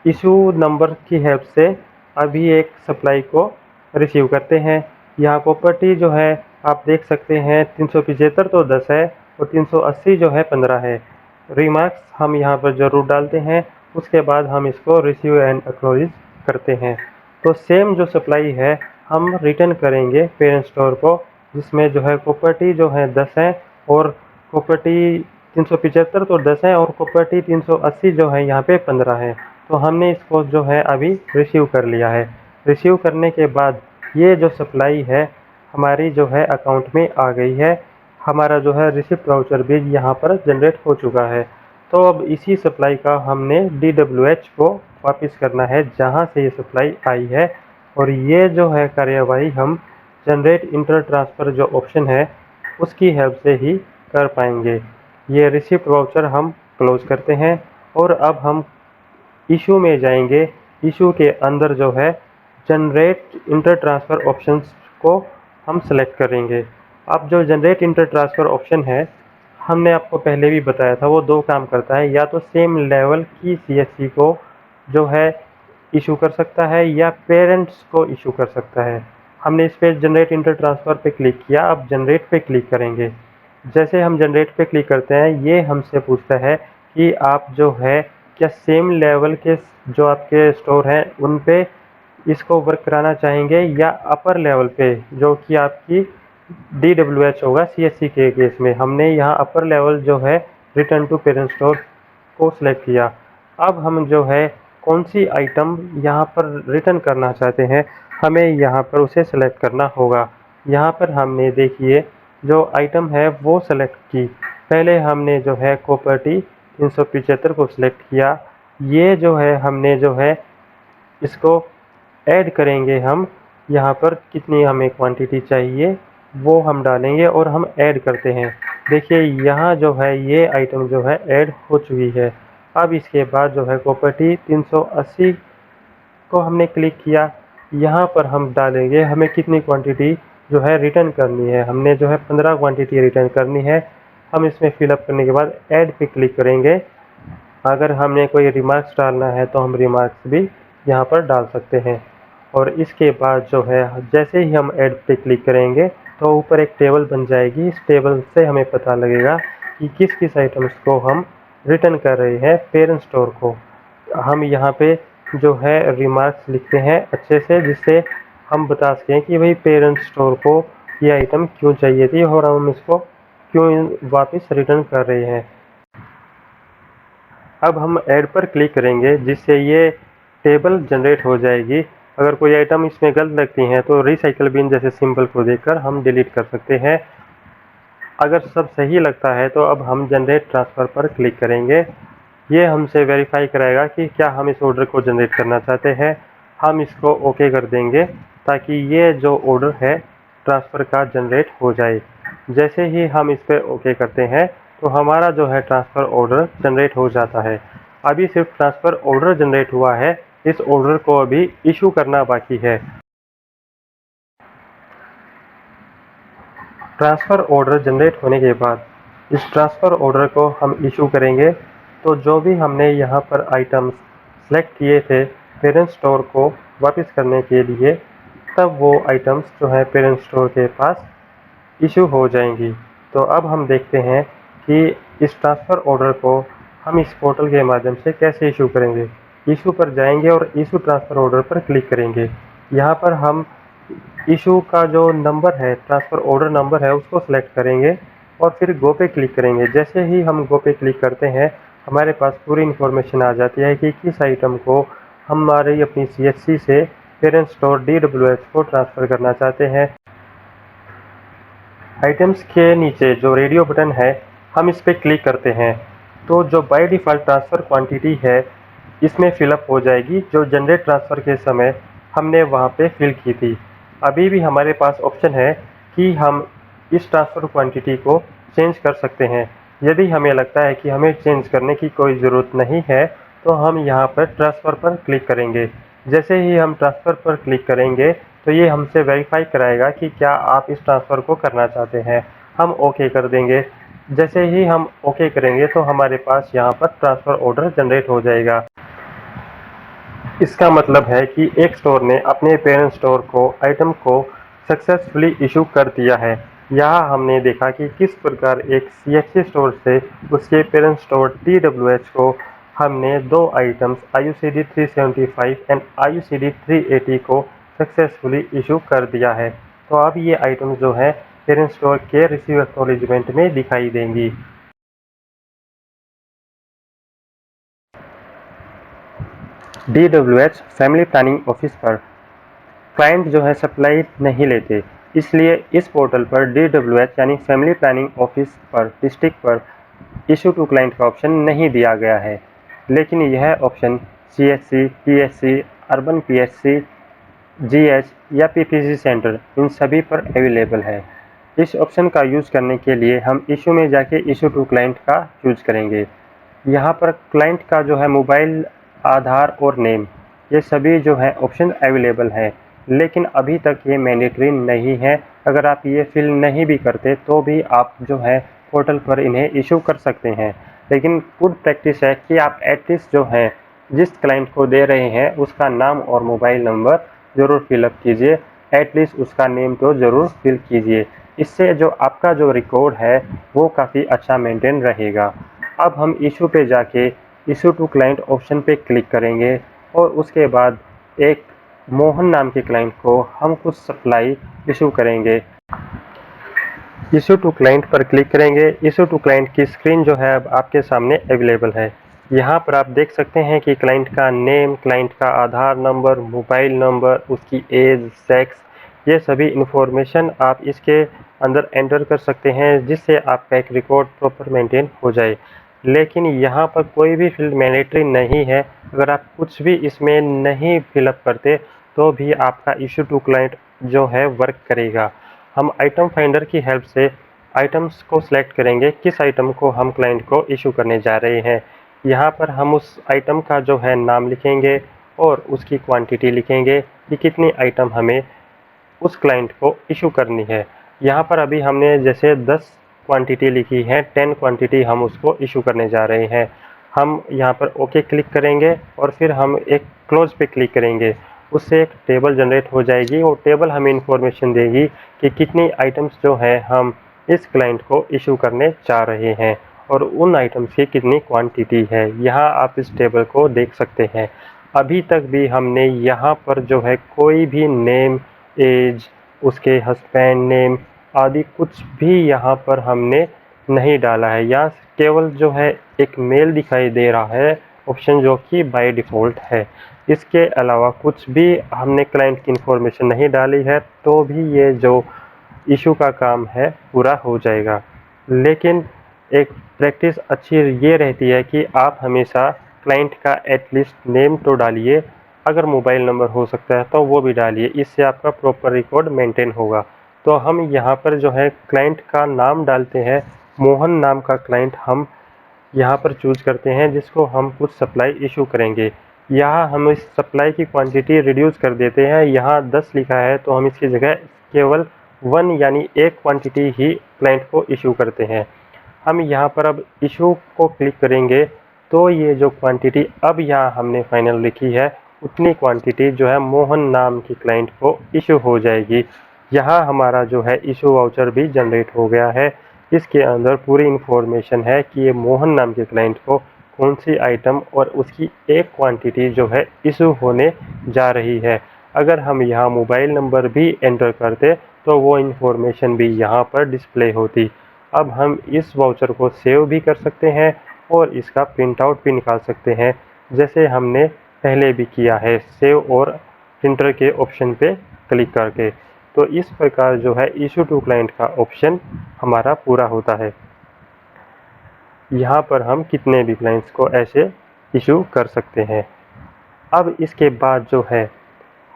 इशू नंबर की हेल्प से अभी एक सप्लाई को रिसीव करते हैं। यहाँ प्रॉपर्टी जो है आप देख सकते हैं 375 तो 10 है और 380 जो है 15 है। रिमार्क्स हम यहाँ पर ज़रूर डालते हैं, उसके बाद हम इसको रिसीव एंड एक्नॉलेज करते हैं। तो सेम जो सप्लाई है हम रिटर्न करेंगे पेरेंट स्टोर को, जिसमें जो है प्रॉपर्टी जो है 10 है और प्रॉपर्टी 375 तो 10 है और प्रॉपर्टी 380 जो है यहाँ पे 15 है। तो हमने इसको जो है अभी रिसीव कर लिया है। रिसीव करने के बाद ये जो सप्लाई है हमारी जो है अकाउंट में आ गई है, हमारा जो है रिसिप्ट वाउचर भी यहाँ पर जनरेट हो चुका है। तो अब इसी सप्लाई का हमने डीडब्ल्यूएच को वापस करना है जहाँ से ये सप्लाई आई है, और ये जो है कार्यवाही हम जनरेट इंटर ट्रांसफ़र जो ऑप्शन है उसकी हेल्प से ही कर पाएंगे। ये रिसिप्ट वाउचर हम क्लोज करते हैं और अब हम इशू में जाएंगे। इशू के अंदर जो है जनरेट इंटर ट्रांसफ़र ऑप्शंस को हम सेलेक्ट करेंगे। अब जो जनरेट इंटर ट्रांसफ़र ऑप्शन है हमने आपको पहले भी बताया था वो 2 काम करता है, या तो सेम लेवल की सीएससी को जो है इशू कर सकता है या पेरेंट्स को इशू कर सकता है। हमने इस पे जनरेट इंटर ट्रांसफ़र पे क्लिक किया, अब जनरेट पे क्लिक करेंगे। जैसे हम जनरेट पे क्लिक करते हैं, ये हमसे पूछता है कि आप जो है क्या सेम लेवल के जो आपके स्टोर हैं उन पे इसको वर्क कराना चाहेंगे या अपर लेवल पे, जो कि आपकी DWH होगा सीएससी के केस में। हमने यहाँ अपर लेवल जो है रिटर्न टू पेरेंट स्टोर को सिलेक्ट किया। अब हम जो है कौन सी आइटम यहाँ पर रिटर्न करना चाहते हैं, हमें यहाँ पर उसे सेलेक्ट करना होगा। यहाँ पर हमने देखिए जो आइटम है वो सेलेक्ट की। पहले हमने जो है कॉपर्टी 375 को सिलेक्ट किया। ये जो है हमने जो है इसको ऐड करेंगे हम, यहाँ पर कितनी हमें क्वांटिटी चाहिए वो हम डालेंगे और हम ऐड करते हैं। देखिए यहाँ जो है ये आइटम जो है ऐड हो चुकी है। अब इसके बाद जो है प्रॉपर्टी 380 को हमने क्लिक किया। यहाँ पर हम डालेंगे हमें कितनी क्वांटिटी जो है रिटर्न करनी है। हमने जो है 15 क्वांटिटी रिटर्न करनी है। हम इसमें फिलअप करने के बाद ऐड पे क्लिक करेंगे। अगर हमने कोई रिमार्क्स डालना है तो हम रिमार्क्स भी यहाँ पर डाल सकते हैं। और इसके बाद जो है जैसे ही हम ऐड पे क्लिक करेंगे तो ऊपर एक टेबल बन जाएगी। इस टेबल से हमें पता लगेगा कि किस किस आइटम्स को हम रिटर्न कर रहे हैं पेरेंट स्टोर को। हम यहाँ पे जो है रिमार्क्स लिखते हैं अच्छे से, जिससे हम बता सकें कि भाई पेरेंट स्टोर को ये आइटम क्यों चाहिए थी और हम इसको क्यों वापस रिटर्न कर रहे हैं। अब हम ऐड पर क्लिक करेंगे जिससे ये टेबल जनरेट हो जाएगी। अगर कोई आइटम इसमें गलत लगती हैं तो रिसाइकल बिन जैसे सिंबल को देखकर हम डिलीट कर सकते हैं। अगर सब सही लगता है तो अब हम जनरेट ट्रांसफ़र पर क्लिक करेंगे। ये हमसे वेरीफाई कराएगा कि क्या हम इस ऑर्डर को जनरेट करना चाहते हैं। हम इसको ओके कर देंगे ताकि ये जो ऑर्डर है ट्रांसफ़र का जनरेट हो जाए। जैसे ही हम इस पर ओके करते हैं तो हमारा जो है ट्रांसफ़र ऑर्डर जनरेट हो जाता है। अभी सिर्फ ट्रांसफ़र ऑर्डर जनरेट हुआ है, इस ऑर्डर को अभी इशू करना बाकी है। ट्रांसफ़र ऑर्डर जनरेट होने के बाद इस ट्रांसफ़र ऑर्डर को हम इशू करेंगे। तो जो भी हमने यहाँ पर आइटम्स सेलेक्ट किए थे पेरेंट स्टोर को वापस करने के लिए, तब वो आइटम्स जो है पेरेंट स्टोर के पास इशू हो जाएंगी। तो अब हम देखते हैं कि इस ट्रांसफ़र ऑर्डर को हम इस पोर्टल के माध्यम से कैसे इशू करेंगे। इशू पर जाएंगे और इशू ट्रांसफ़र ऑर्डर पर क्लिक करेंगे। यहाँ पर हम इशू का जो नंबर है ट्रांसफ़र ऑर्डर नंबर है उसको सेलेक्ट करेंगे और फिर गो पे क्लिक करेंगे। जैसे ही हम गो पे क्लिक करते हैं हमारे पास पूरी इन्फॉर्मेशन आ जाती है कि किस आइटम को हमारी अपनी सीएससी से पेरेंट स्टोर DWH को ट्रांसफ़र करना चाहते हैं। आइटम्स के नीचे जो रेडियो बटन है हम इस पर क्लिक करते हैं तो जो बाय डिफ़ॉल्ट ट्रांसफ़र क्वांटिटी है इसमें फिलअप हो जाएगी, जो जनरेट ट्रांसफ़र के समय हमने वहाँ पे फिल की थी। अभी भी हमारे पास ऑप्शन है कि हम इस ट्रांसफ़र क्वांटिटी को चेंज कर सकते हैं। यदि हमें लगता है कि हमें चेंज करने की कोई ज़रूरत नहीं है तो हम यहाँ पर ट्रांसफ़र पर क्लिक करेंगे। जैसे ही हम ट्रांसफ़र पर क्लिक करेंगे तो ये हमसे वेरीफाई कराएगा कि क्या आप इस ट्रांसफ़र को करना चाहते हैं। हम ओके कर देंगे। जैसे ही हम ओके करेंगे तो हमारे पास यहाँ पर ट्रांसफ़र ऑर्डर जनरेट हो जाएगा। इसका मतलब है कि एक स्टोर ने अपने पेरेंट स्टोर को आइटम को सक्सेसफुली इशू कर दिया है। यहाँ हमने देखा कि किस प्रकार एक सीएससी स्टोर से उसके पेरेंट स्टोर DWH को हमने 2 आइटम्स IUCD 375 एंड IUCD 380 को सक्सेसफुली इशू कर दिया है। तो अब ये आइटम जो है पेरेंट स्टोर के रिसीव एक्नॉलेजमेंट में दिखाई देंगी। DWH फैमिली प्लानिंग ऑफिस पर क्लाइंट जो है सप्लाई नहीं लेते, इसलिए इस पोर्टल पर DWH यानी फैमिली प्लानिंग ऑफिस पर डिस्ट्रिक्ट पर इशू टू क्लाइंट का ऑप्शन नहीं दिया गया है। लेकिन यह option CSC, PSC, urban PSC, GH या PPC सेंटर इन सभी पर अवेलेबल है। इस ऑप्शन का यूज़ करने के लिए हम इशू में जाके इशू टू क्लाइंट का चूज़ करेंगे। यहाँ पर क्लाइंट का जो है मोबाइल, आधार और नेम ये सभी जो है ऑप्शन अवेलेबल है, लेकिन अभी तक ये मैंडेटरी नहीं है। अगर आप ये फिल नहीं भी करते तो भी आप जो है पोर्टल पर इन्हें इशू कर सकते हैं। लेकिन गुड प्रैक्टिस है कि आप एटलीस्ट जो है जिस क्लाइंट को दे रहे हैं उसका नाम और मोबाइल नंबर ज़रूर फिलअप कीजिए, एटलीस्ट उसका नेम तो ज़रूर फिल कीजिए। इससे जो आपका जो रिकॉर्ड है वो काफ़ी अच्छा मेंटेन रहेगा। अब हम इशू पे जाके इशू टू क्लाइंट ऑप्शन पे क्लिक करेंगे और उसके बाद एक मोहन नाम के क्लाइंट को हम कुछ सप्लाई इशू करेंगे। इशू टू क्लाइंट पर क्लिक करेंगे। इशू टू क्लाइंट की स्क्रीन जो है अब आपके सामने अवेलेबल है। यहाँ पर आप देख सकते हैं कि क्लाइंट का नेम, क्लाइंट का आधार नंबर, मोबाइल नंबर, उसकी एज, सेक्स, ये सभी इंफॉर्मेशन आप इसके अंदर एंटर कर सकते हैं जिससे आपका एक रिकॉर्ड प्रॉपर मेंटेन हो जाए। लेकिन यहाँ पर कोई भी फील्ड मैंडेटरी नहीं है। अगर आप कुछ भी इसमें नहीं फिलअप करते तो भी आपका इशू टू क्लाइंट जो है वर्क करेगा। हम आइटम फाइंडर की हेल्प से आइटम्स को सिलेक्ट करेंगे किस आइटम को हम क्लाइंट को इशू करने जा रहे हैं। यहाँ पर हम उस आइटम का जो है नाम लिखेंगे और उसकी क्वांटिटी लिखेंगे कि कितनी आइटम हमें उस क्लाइंट को इशू करनी है। यहाँ पर अभी हमने जैसे 10 क्वांटिटी लिखी है, 10 क्वांटिटी हम उसको इशू करने जा रहे हैं। हम यहाँ पर ओके क्लिक करेंगे और फिर हम एक क्लोज पे क्लिक करेंगे। उससे एक टेबल जनरेट हो जाएगी और टेबल हमें इंफॉर्मेशन देगी कि कितनी आइटम्स जो है हम इस क्लाइंट को इशू करने जा रहे हैं और उन आइटम्स की कितनी क्वांटिटी है। यहाँ आप इस टेबल को देख सकते हैं। अभी तक भी हमने यहाँ पर जो है कोई भी नेम, एज, उसके हस्बैंड नेम आदि कुछ भी यहाँ पर हमने नहीं डाला है। यहाँ केवल जो है एक मेल दिखाई दे रहा है ऑप्शन जो कि बाय डिफ़ॉल्ट है। इसके अलावा कुछ भी हमने क्लाइंट की इंफॉर्मेशन नहीं डाली है तो भी ये जो इशू का काम है पूरा हो जाएगा। लेकिन एक प्रैक्टिस अच्छी ये रहती है कि आप हमेशा क्लाइंट का एटलीस्ट नेम तो डालिए, अगर मोबाइल नंबर हो सकता है तो वो भी डालिए, इससे आपका प्रॉपर रिकॉर्ड मेंटेन होगा। तो हम यहाँ पर जो है क्लाइंट का नाम डालते हैं। मोहन नाम का क्लाइंट हम यहाँ पर चूज़ करते हैं जिसको हम कुछ सप्लाई इशू करेंगे। यहाँ हम इस सप्लाई की क्वांटिटी रिड्यूस कर देते हैं। यहाँ 10 लिखा है तो हम इसकी जगह केवल 1 यानी एक क्वांटिटी ही क्लाइंट को इशू करते हैं। हम यहाँ पर अब इशू को क्लिक करेंगे तो ये जो क्वांटिटी अब यहाँ हमने फाइनल लिखी है उतनी क्वांटिटी जो है मोहन नाम की क्लाइंट को इशू हो जाएगी। यहाँ हमारा जो है इशू वाउचर भी जनरेट हो गया है। इसके अंदर पूरी इन्फॉर्मेशन है कि ये मोहन नाम के क्लाइंट को कौन सी आइटम और उसकी एक क्वांटिटी जो है इशू होने जा रही है। अगर हम यहाँ मोबाइल नंबर भी एंटर करते तो वो इन्फॉर्मेशन भी यहाँ पर डिस्प्ले होती। अब हम इस वाउचर को सेव भी कर सकते हैं और इसका प्रिंट आउट भी निकाल सकते हैं जैसे हमने पहले भी किया है, सेव और प्रिंटर के ऑप्शन पे क्लिक करके। तो इस प्रकार जो है इशू टू क्लाइंट का ऑप्शन हमारा पूरा होता है। यहाँ पर हम कितने भी क्लाइंट्स को ऐसे इशू कर सकते हैं। अब इसके बाद जो है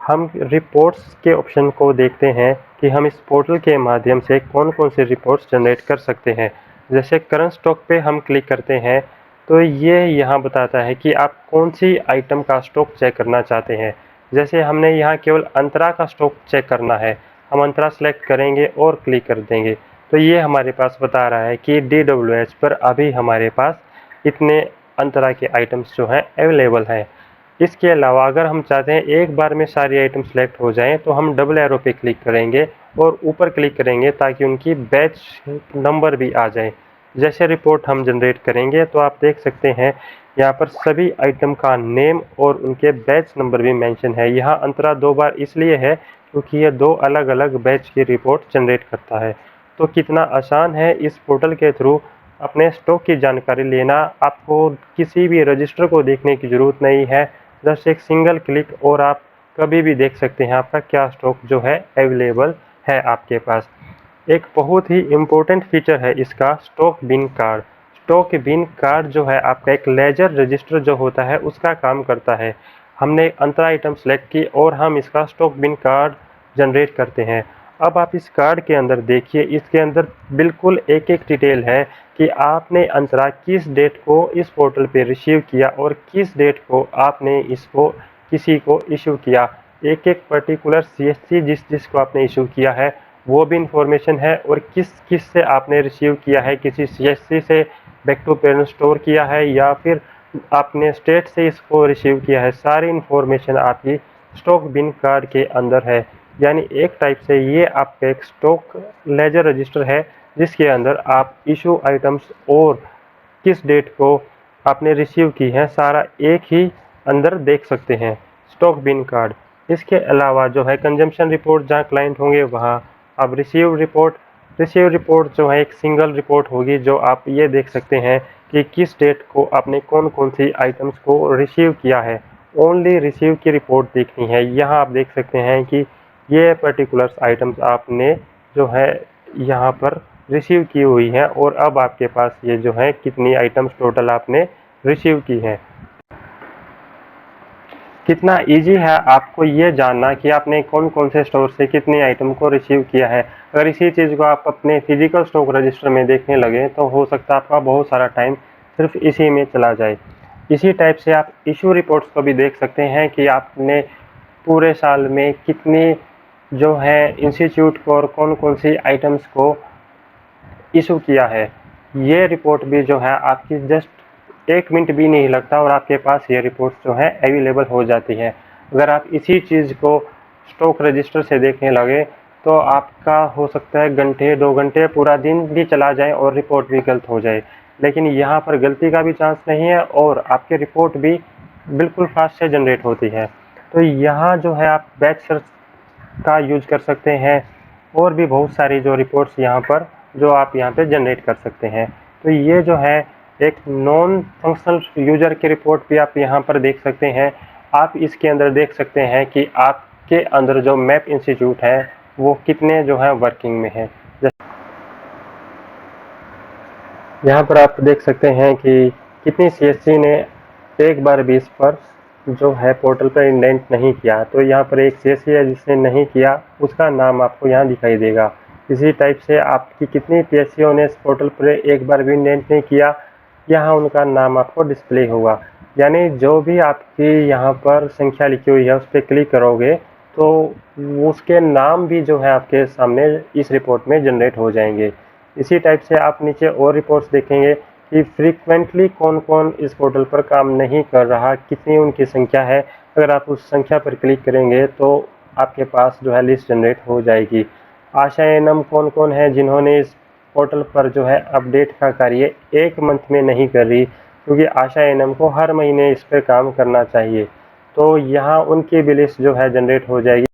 हम रिपोर्ट्स के ऑप्शन को देखते हैं कि हम इस पोर्टल के माध्यम से कौन-कौन से रिपोर्ट्स जनरेट कर सकते हैं। जैसे करंट स्टॉक पे हम क्लिक करते हैं तो ये यहाँ बताता है कि आप कौन सी आइटम का स्टॉक चेक करना चाहते हैं। जैसे हमने यहाँ केवल अंतरा का स्टॉक चेक करना है, हम अंतरा सेलेक्ट करेंगे और क्लिक कर देंगे तो ये हमारे पास बता रहा है कि DWH पर अभी हमारे पास इतने अंतरा के आइटम्स जो हैं अवेलेबल हैं। इसके अलावा अगर हम चाहते हैं एक बार में सारी आइटम सेलेक्ट हो जाएं तो हम डबल एरो पे क्लिक करेंगे और ऊपर क्लिक करेंगे ताकि उनकी बैच नंबर भी आ जाए। जैसे रिपोर्ट हम जनरेट करेंगे तो आप देख सकते हैं यहाँ पर सभी आइटम का नेम और उनके बैच नंबर भी मेंशन है। यहाँ अंतरा 2 बार इसलिए है क्योंकि ये 2 अलग-अलग बैच की रिपोर्ट जनरेट करता है। तो कितना आसान है इस पोर्टल के थ्रू अपने स्टॉक की जानकारी लेना। आपको किसी भी रजिस्टर को देखने की ज़रूरत नहीं है, जस्ट एक सिंगल क्लिक और आप कभी भी देख सकते हैं आपका क्या स्टॉक जो है अवेलेबल है आपके पास। एक बहुत ही इम्पोर्टेंट फीचर है इसका स्टॉक बिन कार्ड। स्टॉक बिन कार्ड जो है आपका एक लेजर रजिस्टर जो होता है उसका काम करता है। हमने अंतर आइटम सेलेक्ट की और हम इसका स्टॉक बिन कार्ड जनरेट करते हैं। अब आप इस कार्ड के अंदर देखिए, इसके अंदर बिल्कुल एक-एक डिटेल है कि आपने अंतरा किस डेट को इस पोर्टल पे रिसीव किया और किस डेट को आपने इसको किसी को इशू किया। एक-एक पर्टिकुलर CSC जिस-जिस को आपने इशू किया है वो भी इंफॉर्मेशन है, और किस किस से आपने रिसीव किया है, किसी सीएससी से बैक टू पेरेंट स्टोर किया है या फिर आपने स्टेट से इसको रिसीव किया है, सारी इंफॉर्मेशन आपकी स्टॉक बिन कार्ड के अंदर है। यानी एक टाइप से ये आपका एक स्टॉक लेजर रजिस्टर है, जिसके अंदर आप इशू आइटम्स और किस डेट को आपने रिसीव की है सारा एक ही अंदर देख सकते हैं, स्टॉक बिन कार्ड। इसके अलावा जो है कंजम्पशन रिपोर्ट, जहाँ क्लाइंट होंगे वहाँ अब रिसीव रिपोर्ट जो है एक सिंगल रिपोर्ट होगी, जो आप ये देख सकते हैं कि किस डेट को आपने कौन कौन सी आइटम्स को रिसीव किया है। ओनली रिसीव की रिपोर्ट देखनी है। यहाँ आप देख सकते हैं कि ये पर्टिकुलर आइटम्स आपने जो है यहाँ पर रिसीव की हुई है, और अब आपके पास ये जो है कितनी आइटम्स टोटल आपने रिसीव की है। कितना इजी है आपको ये जानना कि आपने कौन कौन से स्टोर से कितनी आइटम को रिसीव किया है। अगर इसी चीज़ को आप अपने फिजिकल स्टॉक रजिस्टर में देखने लगे तो हो सकता है आपका बहुत सारा टाइम सिर्फ इसी में चला जाए। इसी टाइप से आप इशू रिपोर्ट्स को भी देख सकते हैं कि आपने पूरे साल में कितनी जो है इंस्टीट्यूट को और कौन कौन सी आइटम्स को इशू किया है। ये रिपोर्ट भी जो है आपकी जस्ट 1 मिनट भी नहीं लगता और आपके पास ये रिपोर्ट जो है अवेलेबल हो जाती है। अगर आप इसी चीज़ को स्टॉक रजिस्टर से देखने लगे तो आपका हो सकता है घंटे 2 घंटे पूरा दिन भी चला जाए और रिपोर्ट भी गलत हो जाए, लेकिन यहाँ पर गलती का भी चांस नहीं है और आपकी रिपोर्ट भी बिल्कुल फास्ट से जनरेट होती है। तो यहाँ जो है आप बैच सर्च का यूज कर सकते हैं, और भी बहुत सारी जो रिपोर्ट्स यहाँ पर जो आप यहाँ पे जनरेट कर सकते हैं। तो ये जो है एक नॉन फंक्शनल यूजर की रिपोर्ट भी आप यहाँ पर देख सकते हैं। आप इसके अंदर देख सकते हैं कि आपके अंदर जो मैप इंस्टीट्यूट है वो कितने जो है वर्किंग में है। यहाँ पर आप देख सकते हैं कि कितनी सीएससी ने एक बार भी इस पर जो है पोर्टल पर इंडेंट नहीं किया। तो यहाँ पर एक सीएससी है जिसने नहीं किया, उसका नाम आपको यहाँ दिखाई देगा। इसी टाइप से आपकी कितनी पीएससीओ ने इस पोर्टल पर एक बार भी इंडेंट नहीं किया, यहाँ उनका नाम आपको डिस्प्ले होगा। यानी जो भी आपकी यहाँ पर संख्या लिखी हुई है उस पर क्लिक करोगे तो उसके नाम भी जो है आपके सामने इस रिपोर्ट में जनरेट हो जाएंगे। इसी टाइप से आप नीचे और रिपोर्ट्स देखेंगे कि फ्रीक्वेंटली कौन कौन इस पोर्टल पर काम नहीं कर रहा, कितनी उनकी संख्या है। अगर आप उस संख्या पर क्लिक करेंगे तो आपके पास जो है लिस्ट जनरेट हो जाएगी। आशा एनम कौन कौन है जिन्होंने इस पोर्टल पर जो है अपडेट का कार्य 1 मंथ में नहीं कर रही, क्योंकि आशा एनम को हर महीने इस पर काम करना चाहिए। तो यहाँ उनकी भी लिस्ट जो है जनरेट हो जाएगी।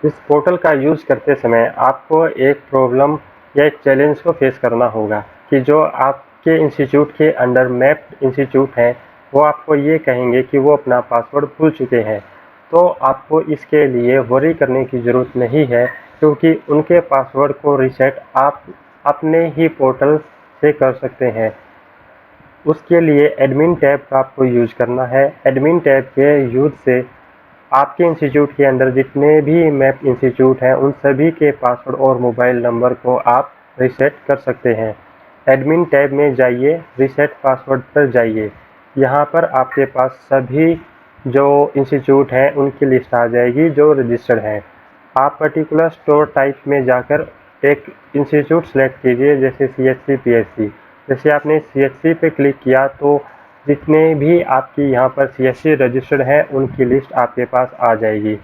इस पोर्टल का यूज़ करते समय आपको एक प्रॉब्लम या एक चैलेंज को फेस करना होगा कि जो आपके इंस्टीट्यूट के अंडर मैप्ड इंस्टीट्यूट हैं वो आपको ये कहेंगे कि वो अपना पासवर्ड भूल चुके हैं। तो आपको इसके लिए वरी करने की ज़रूरत नहीं है, क्योंकि उनके पासवर्ड को रीसेट आप अपने ही पोर्टल से कर सकते हैं। उसके लिए एडमिन टैब का आपको यूज़ करना है। एडमिन टैब के यूज़ से आपके इंस्टीट्यूट के अंदर जितने भी मैप इंस्टीट्यूट हैं उन सभी के पासवर्ड और मोबाइल नंबर को आप रीसेट कर सकते हैं। एडमिन टैब में जाइए, रीसेट पासवर्ड पर जाइए। यहाँ पर आपके पास सभी जो इंस्टीट्यूट हैं उनकी लिस्ट आ जाएगी जो रजिस्टर्ड हैं। आप पर्टिकुलर स्टोर टाइप में जाकर एक इंस्टीट्यूट सेलेक्ट कीजिए, जैसे सीएससी पीएससी। जैसे आपने सीएससी पे क्लिक किया तो जितने भी आपकी यहाँ पर सीएससी रजिस्टर्ड है उनकी लिस्ट आपके पास आ जाएगी।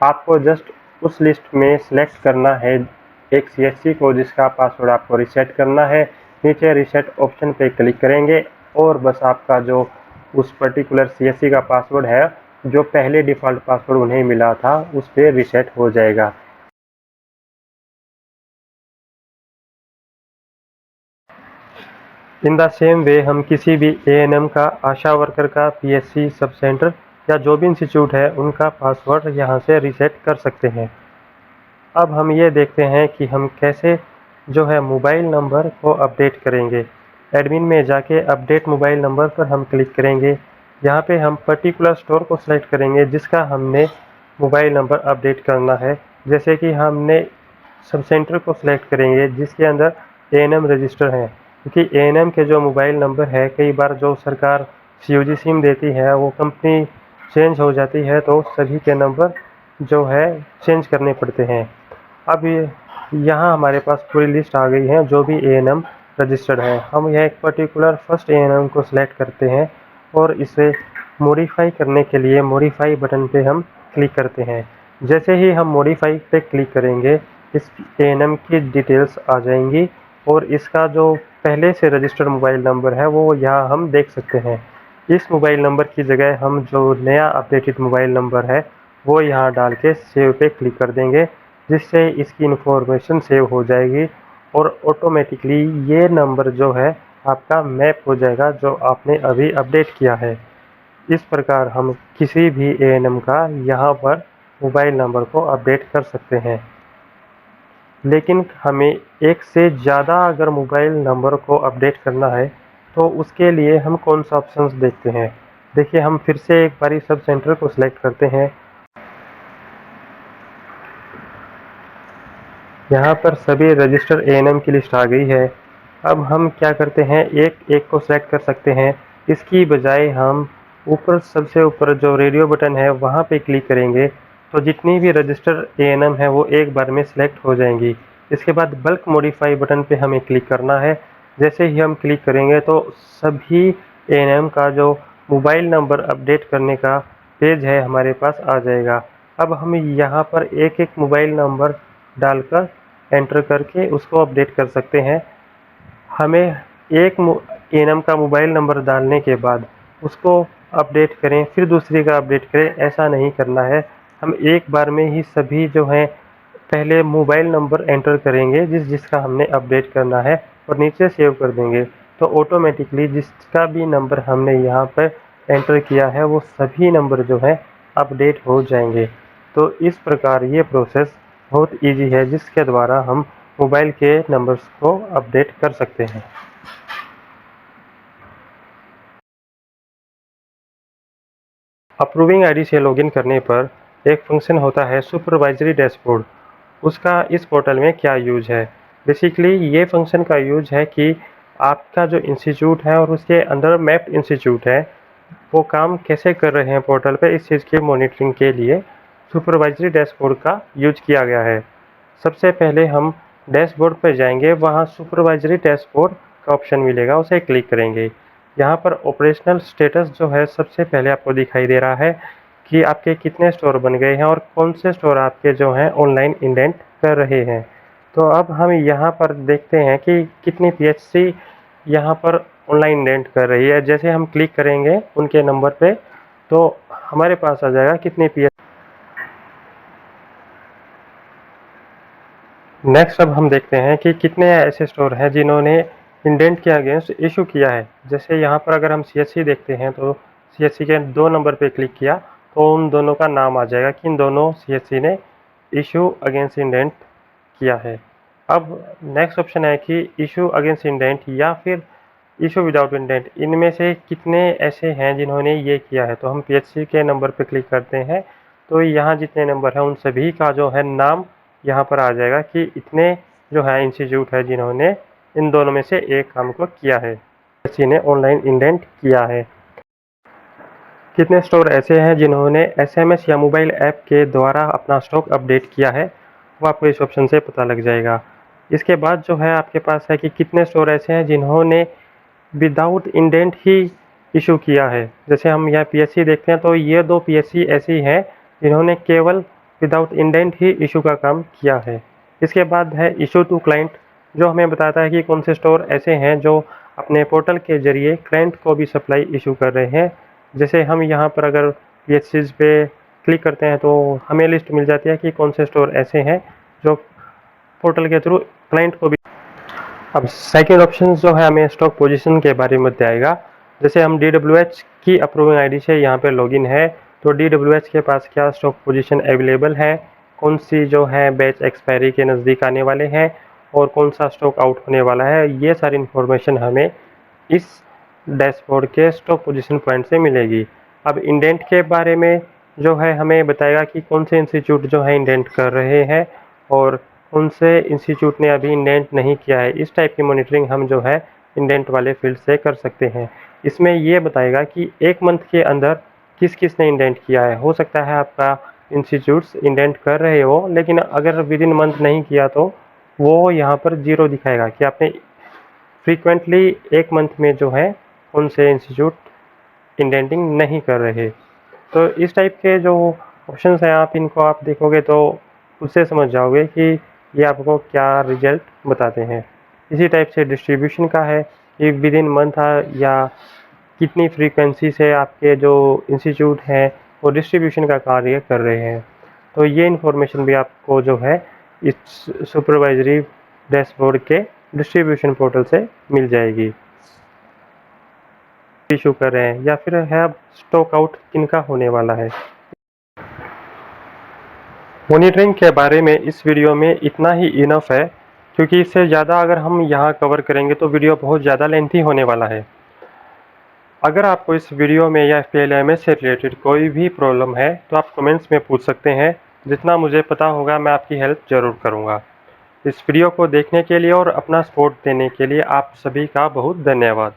आपको जस्ट उस लिस्ट में सेलेक्ट करना है एक सीएससी को जिसका पासवर्ड आपको रीसेट करना है। नीचे रीसेट ऑप्शन पे क्लिक करेंगे और बस आपका जो उस पर्टिकुलर सीएससी का पासवर्ड है जो पहले डिफ़ॉल्ट पासवर्ड उन्हें मिला था उस पर रीसेट हो जाएगा। इन द सेम वे हम किसी भी एएनएम का, आशा वर्कर का, पीएससी सब सेंटर या जो भी इंस्टीट्यूट है उनका पासवर्ड यहाँ से रीसेट कर सकते हैं। अब हम ये देखते हैं कि हम कैसे जो है मोबाइल नंबर को अपडेट करेंगे। एडमिन में जाके अपडेट मोबाइल नंबर पर हम क्लिक करेंगे। यहाँ पे हम पर्टिकुलर स्टोर को सिलेक्ट करेंगे जिसका हमने मोबाइल नंबर अपडेट करना है। जैसे कि हमने सब सेंटर को सिलेक्ट करेंगे जिसके अंदर एएनएम रजिस्टर है, क्योंकि एएनएम के जो मोबाइल नंबर है कई बार जो सरकार सीयूजी सिम देती है वो कंपनी चेंज हो जाती है, तो सभी के नंबर जो है चेंज करने पड़ते हैं। अब यहाँ हमारे पास पूरी लिस्ट आ गई है जो भी एएनएम रजिस्टर्ड है। हम यह एक पर्टिकुलर फर्स्ट एएनएम को सिलेक्ट करते हैं और इसे मॉडिफाई करने के लिए मॉडिफाई बटन पे हम क्लिक करते हैं। जैसे ही हम मॉडिफाई पे क्लिक करेंगे इस एएनएम की डिटेल्स आ जाएंगी और इसका जो पहले से रजिस्टर्ड मोबाइल नंबर है वो यहाँ हम देख सकते हैं। इस मोबाइल नंबर की जगह हम जो नया अपडेटेड मोबाइल नंबर है वो यहाँ डाल के सेव पे क्लिक कर देंगे, जिससे इसकी इन्फॉर्मेशन सेव हो जाएगी और ऑटोमेटिकली ये नंबर जो है आपका मैप हो जाएगा जो आपने अभी अपडेट किया है। इस प्रकार हम किसी भी एएनएम का यहाँ पर मोबाइल नंबर को अपडेट कर सकते हैं। लेकिन हमें एक से ज़्यादा अगर मोबाइल नंबर को अपडेट करना है तो उसके लिए हम कौन सा ऑप्शंस देखते हैं। देखिए, हम फिर से एक बारी सब सेंटर को सिलेक्ट करते हैं। यहाँ पर सभी रजिस्टर एएनएम की लिस्ट आ गई है। अब हम क्या करते हैं, एक एक को सेलेक्ट कर सकते हैं। इसकी बजाय हम ऊपर सबसे ऊपर जो रेडियो बटन है वहाँ पे क्लिक करेंगे तो जितनी भी रजिस्टर एएनएम है वो एक बार में सिलेक्ट हो जाएंगी। इसके बाद बल्क मॉडिफाई बटन पे हमें क्लिक करना है। जैसे ही हम क्लिक करेंगे तो सभी एएनएम का जो मोबाइल नंबर अपडेट करने का पेज है हमारे पास आ जाएगा। अब हम यहाँ पर एक एक मोबाइल नंबर डालकर एंटर करके उसको अपडेट कर सकते हैं। हमें एक एएनएम का मोबाइल नंबर डालने के बाद उसको अपडेट करें फिर दूसरे का अपडेट करें, ऐसा नहीं करना है। हम एक बार में ही सभी जो हैं पहले मोबाइल नंबर एंटर करेंगे जिसका हमने अपडेट करना है और नीचे सेव कर देंगे तो ऑटोमेटिकली जिसका भी नंबर हमने यहाँ पर एंटर किया है वो सभी नंबर जो है अपडेट हो जाएंगे। तो इस प्रकार ये प्रोसेस बहुत इजी है जिसके द्वारा हम मोबाइल के नंबर्स को अपडेट कर सकते हैं। अप्रूविंग आईडी से लॉगिन करने पर एक फंक्शन होता है सुपरवाइजरी डैशबोर्ड। उसका इस पोर्टल में क्या यूज है? बेसिकली ये फंक्शन का यूज है कि आपका जो इंस्टीट्यूट है और उसके अंदर मैप्ड इंस्टीट्यूट है वो काम कैसे कर रहे हैं पोर्टल पे, इस चीज़ की मॉनिटरिंग के लिए सुपरवाइजरी डैशबोर्ड का यूज किया गया है। सबसे पहले हम डैशबोर्ड पर जाएंगे, वहाँ सुपरवाइजरी डैशबोर्ड का ऑप्शन मिलेगा, उसे क्लिक करेंगे। यहाँ पर ऑपरेशनल स्टेटस जो है सबसे पहले आपको दिखाई दे रहा है कि आपके कितने स्टोर बन गए हैं और कौन से स्टोर आपके जो हैं ऑनलाइन इंडेंट कर रहे हैं। तो अब हम यहाँ पर देखते हैं कि कितनी पीएचसी यहाँ पर ऑनलाइन इंडेंट कर रही है। जैसे हम क्लिक करेंगे उनके नंबर पे तो हमारे पास आ जाएगा कितनी पीएच। नेक्स्ट अब हम देखते हैं कि कितने ऐसे स्टोर हैं जिन्होंने इंडेंट के अगेंस्ट इशू किया है। जैसे यहाँ पर अगर हम सीएससी देखते हैं तो सीएससी के 2 नंबर पे क्लिक किया तो उन दोनों का नाम आ जाएगा कि इन दोनों सीएससी ने इशू अगेंस्ट इंडेंट किया है। अब नेक्स्ट ऑप्शन है कि इशू अगेंस्ट इंडेंट या फिर इशू विदाउट इंडेंट, इनमें से कितने ऐसे हैं जिन्होंने ये किया है। तो हम पीएचसी के नंबर पे क्लिक करते हैं तो यहाँ जितने नंबर हैं उन सभी का जो है नाम यहाँ पर आ जाएगा कि इतने जो है इंस्टीट्यूट है जिन्होंने इन दोनों में से एक काम को किया है, पीएचसी ने ऑनलाइन इंडेंट किया है। कितने स्टोर ऐसे हैं जिन्होंने एसएमएस या मोबाइल ऐप के द्वारा अपना स्टॉक अपडेट किया है, वो आपको इस ऑप्शन से पता लग जाएगा। इसके बाद जो है आपके पास है कि कितने स्टोर ऐसे हैं जिन्होंने विदाउट इंडेंट ही इशू किया है। जैसे हम यहाँ पीएचसी देखते हैं तो ये 2 पीएचसी ऐसी हैं जिन्होंने केवल विदाउट इंडेंट ही इशू का काम किया है। इसके बाद है इशू टू क्लाइंट, जो हमें बताता है कि कौन से स्टोर ऐसे हैं जो अपने पोर्टल के जरिए क्लाइंट को भी सप्लाई इशू कर रहे हैं। जैसे हम यहाँ पर अगर पीएचसीज पे क्लिक करते हैं तो हमें लिस्ट मिल जाती है कि कौन से स्टोर ऐसे हैं जो पोर्टल के थ्रू क्लाइंट को भी। अब सेकेंड ऑप्शन जो है हमें स्टॉक पोजीशन के बारे में बताएगा। जैसे हम DWH की अप्रूविंग आईडी से यहाँ पे लॉगिन है तो DWH के पास क्या स्टॉक पोजीशन अवेलेबल है, कौन सी जो है बैच एक्सपायरी के नज़दीक आने वाले हैं और कौन सा स्टॉक आउट होने वाला है, ये सारी इन्फॉर्मेशन हमें इस डैशबोर्ड के स्टॉक पोजीशन पॉइंट से मिलेगी। अब इंडेंट के बारे में जो है हमें बताएगा कि कौन से इंस्टीट्यूट जो है इंडेंट कर रहे हैं और कौन से इंस्टीट्यूट ने अभी इंडेंट नहीं किया है। इस टाइप की मॉनिटरिंग हम जो है इंडेंट वाले फील्ड से कर सकते हैं। इसमें ये बताएगा कि 1 मंथ के अंदर किस किस ने इंडेंट किया है। हो सकता है आपका इंस्टीट्यूट्स इंडेंट कर रहे हो, लेकिन अगर विद इन मंथ नहीं किया तो वो यहाँ पर 0 दिखाएगा कि आपने फ्रीक्वेंटली एक मंथ में जो है कौन से इंस्टीट्यूट इंडेंटिंग नहीं कर रहे। तो इस टाइप के जो ऑप्शंस हैं इनको आप देखोगे तो उससे समझ जाओगे कि ये आपको क्या रिजल्ट बताते हैं। इसी टाइप से डिस्ट्रीब्यूशन का है कि विद इन मंथ या कितनी फ्रीक्वेंसी से आपके जो इंस्टीट्यूट हैं वो डिस्ट्रीब्यूशन का कार्य कर रहे हैं। तो ये इन्फॉर्मेशन भी आपको जो है इस सुपरवाइजरी डैशबोर्ड के डिस्ट्रीब्यूशन पोर्टल से मिल जाएगी। इशू कर रहे हैं या फिर है अब स्टॉक आउट किनका होने वाला है। मॉनिटरिंग के बारे में इस वीडियो में इतना ही इनफ है, क्योंकि इससे ज़्यादा अगर हम यहाँ कवर करेंगे तो वीडियो बहुत ज़्यादा लेंथी होने वाला है। अगर आपको इस वीडियो में या FPLMS से रिलेटेड कोई भी प्रॉब्लम है तो आप कमेंट्स में पूछ सकते हैं। जितना मुझे पता होगा मैं आपकी हेल्प ज़रूर करूँगा। इस वीडियो को देखने के लिए और अपना सपोर्ट देने के लिए आप सभी का बहुत धन्यवाद।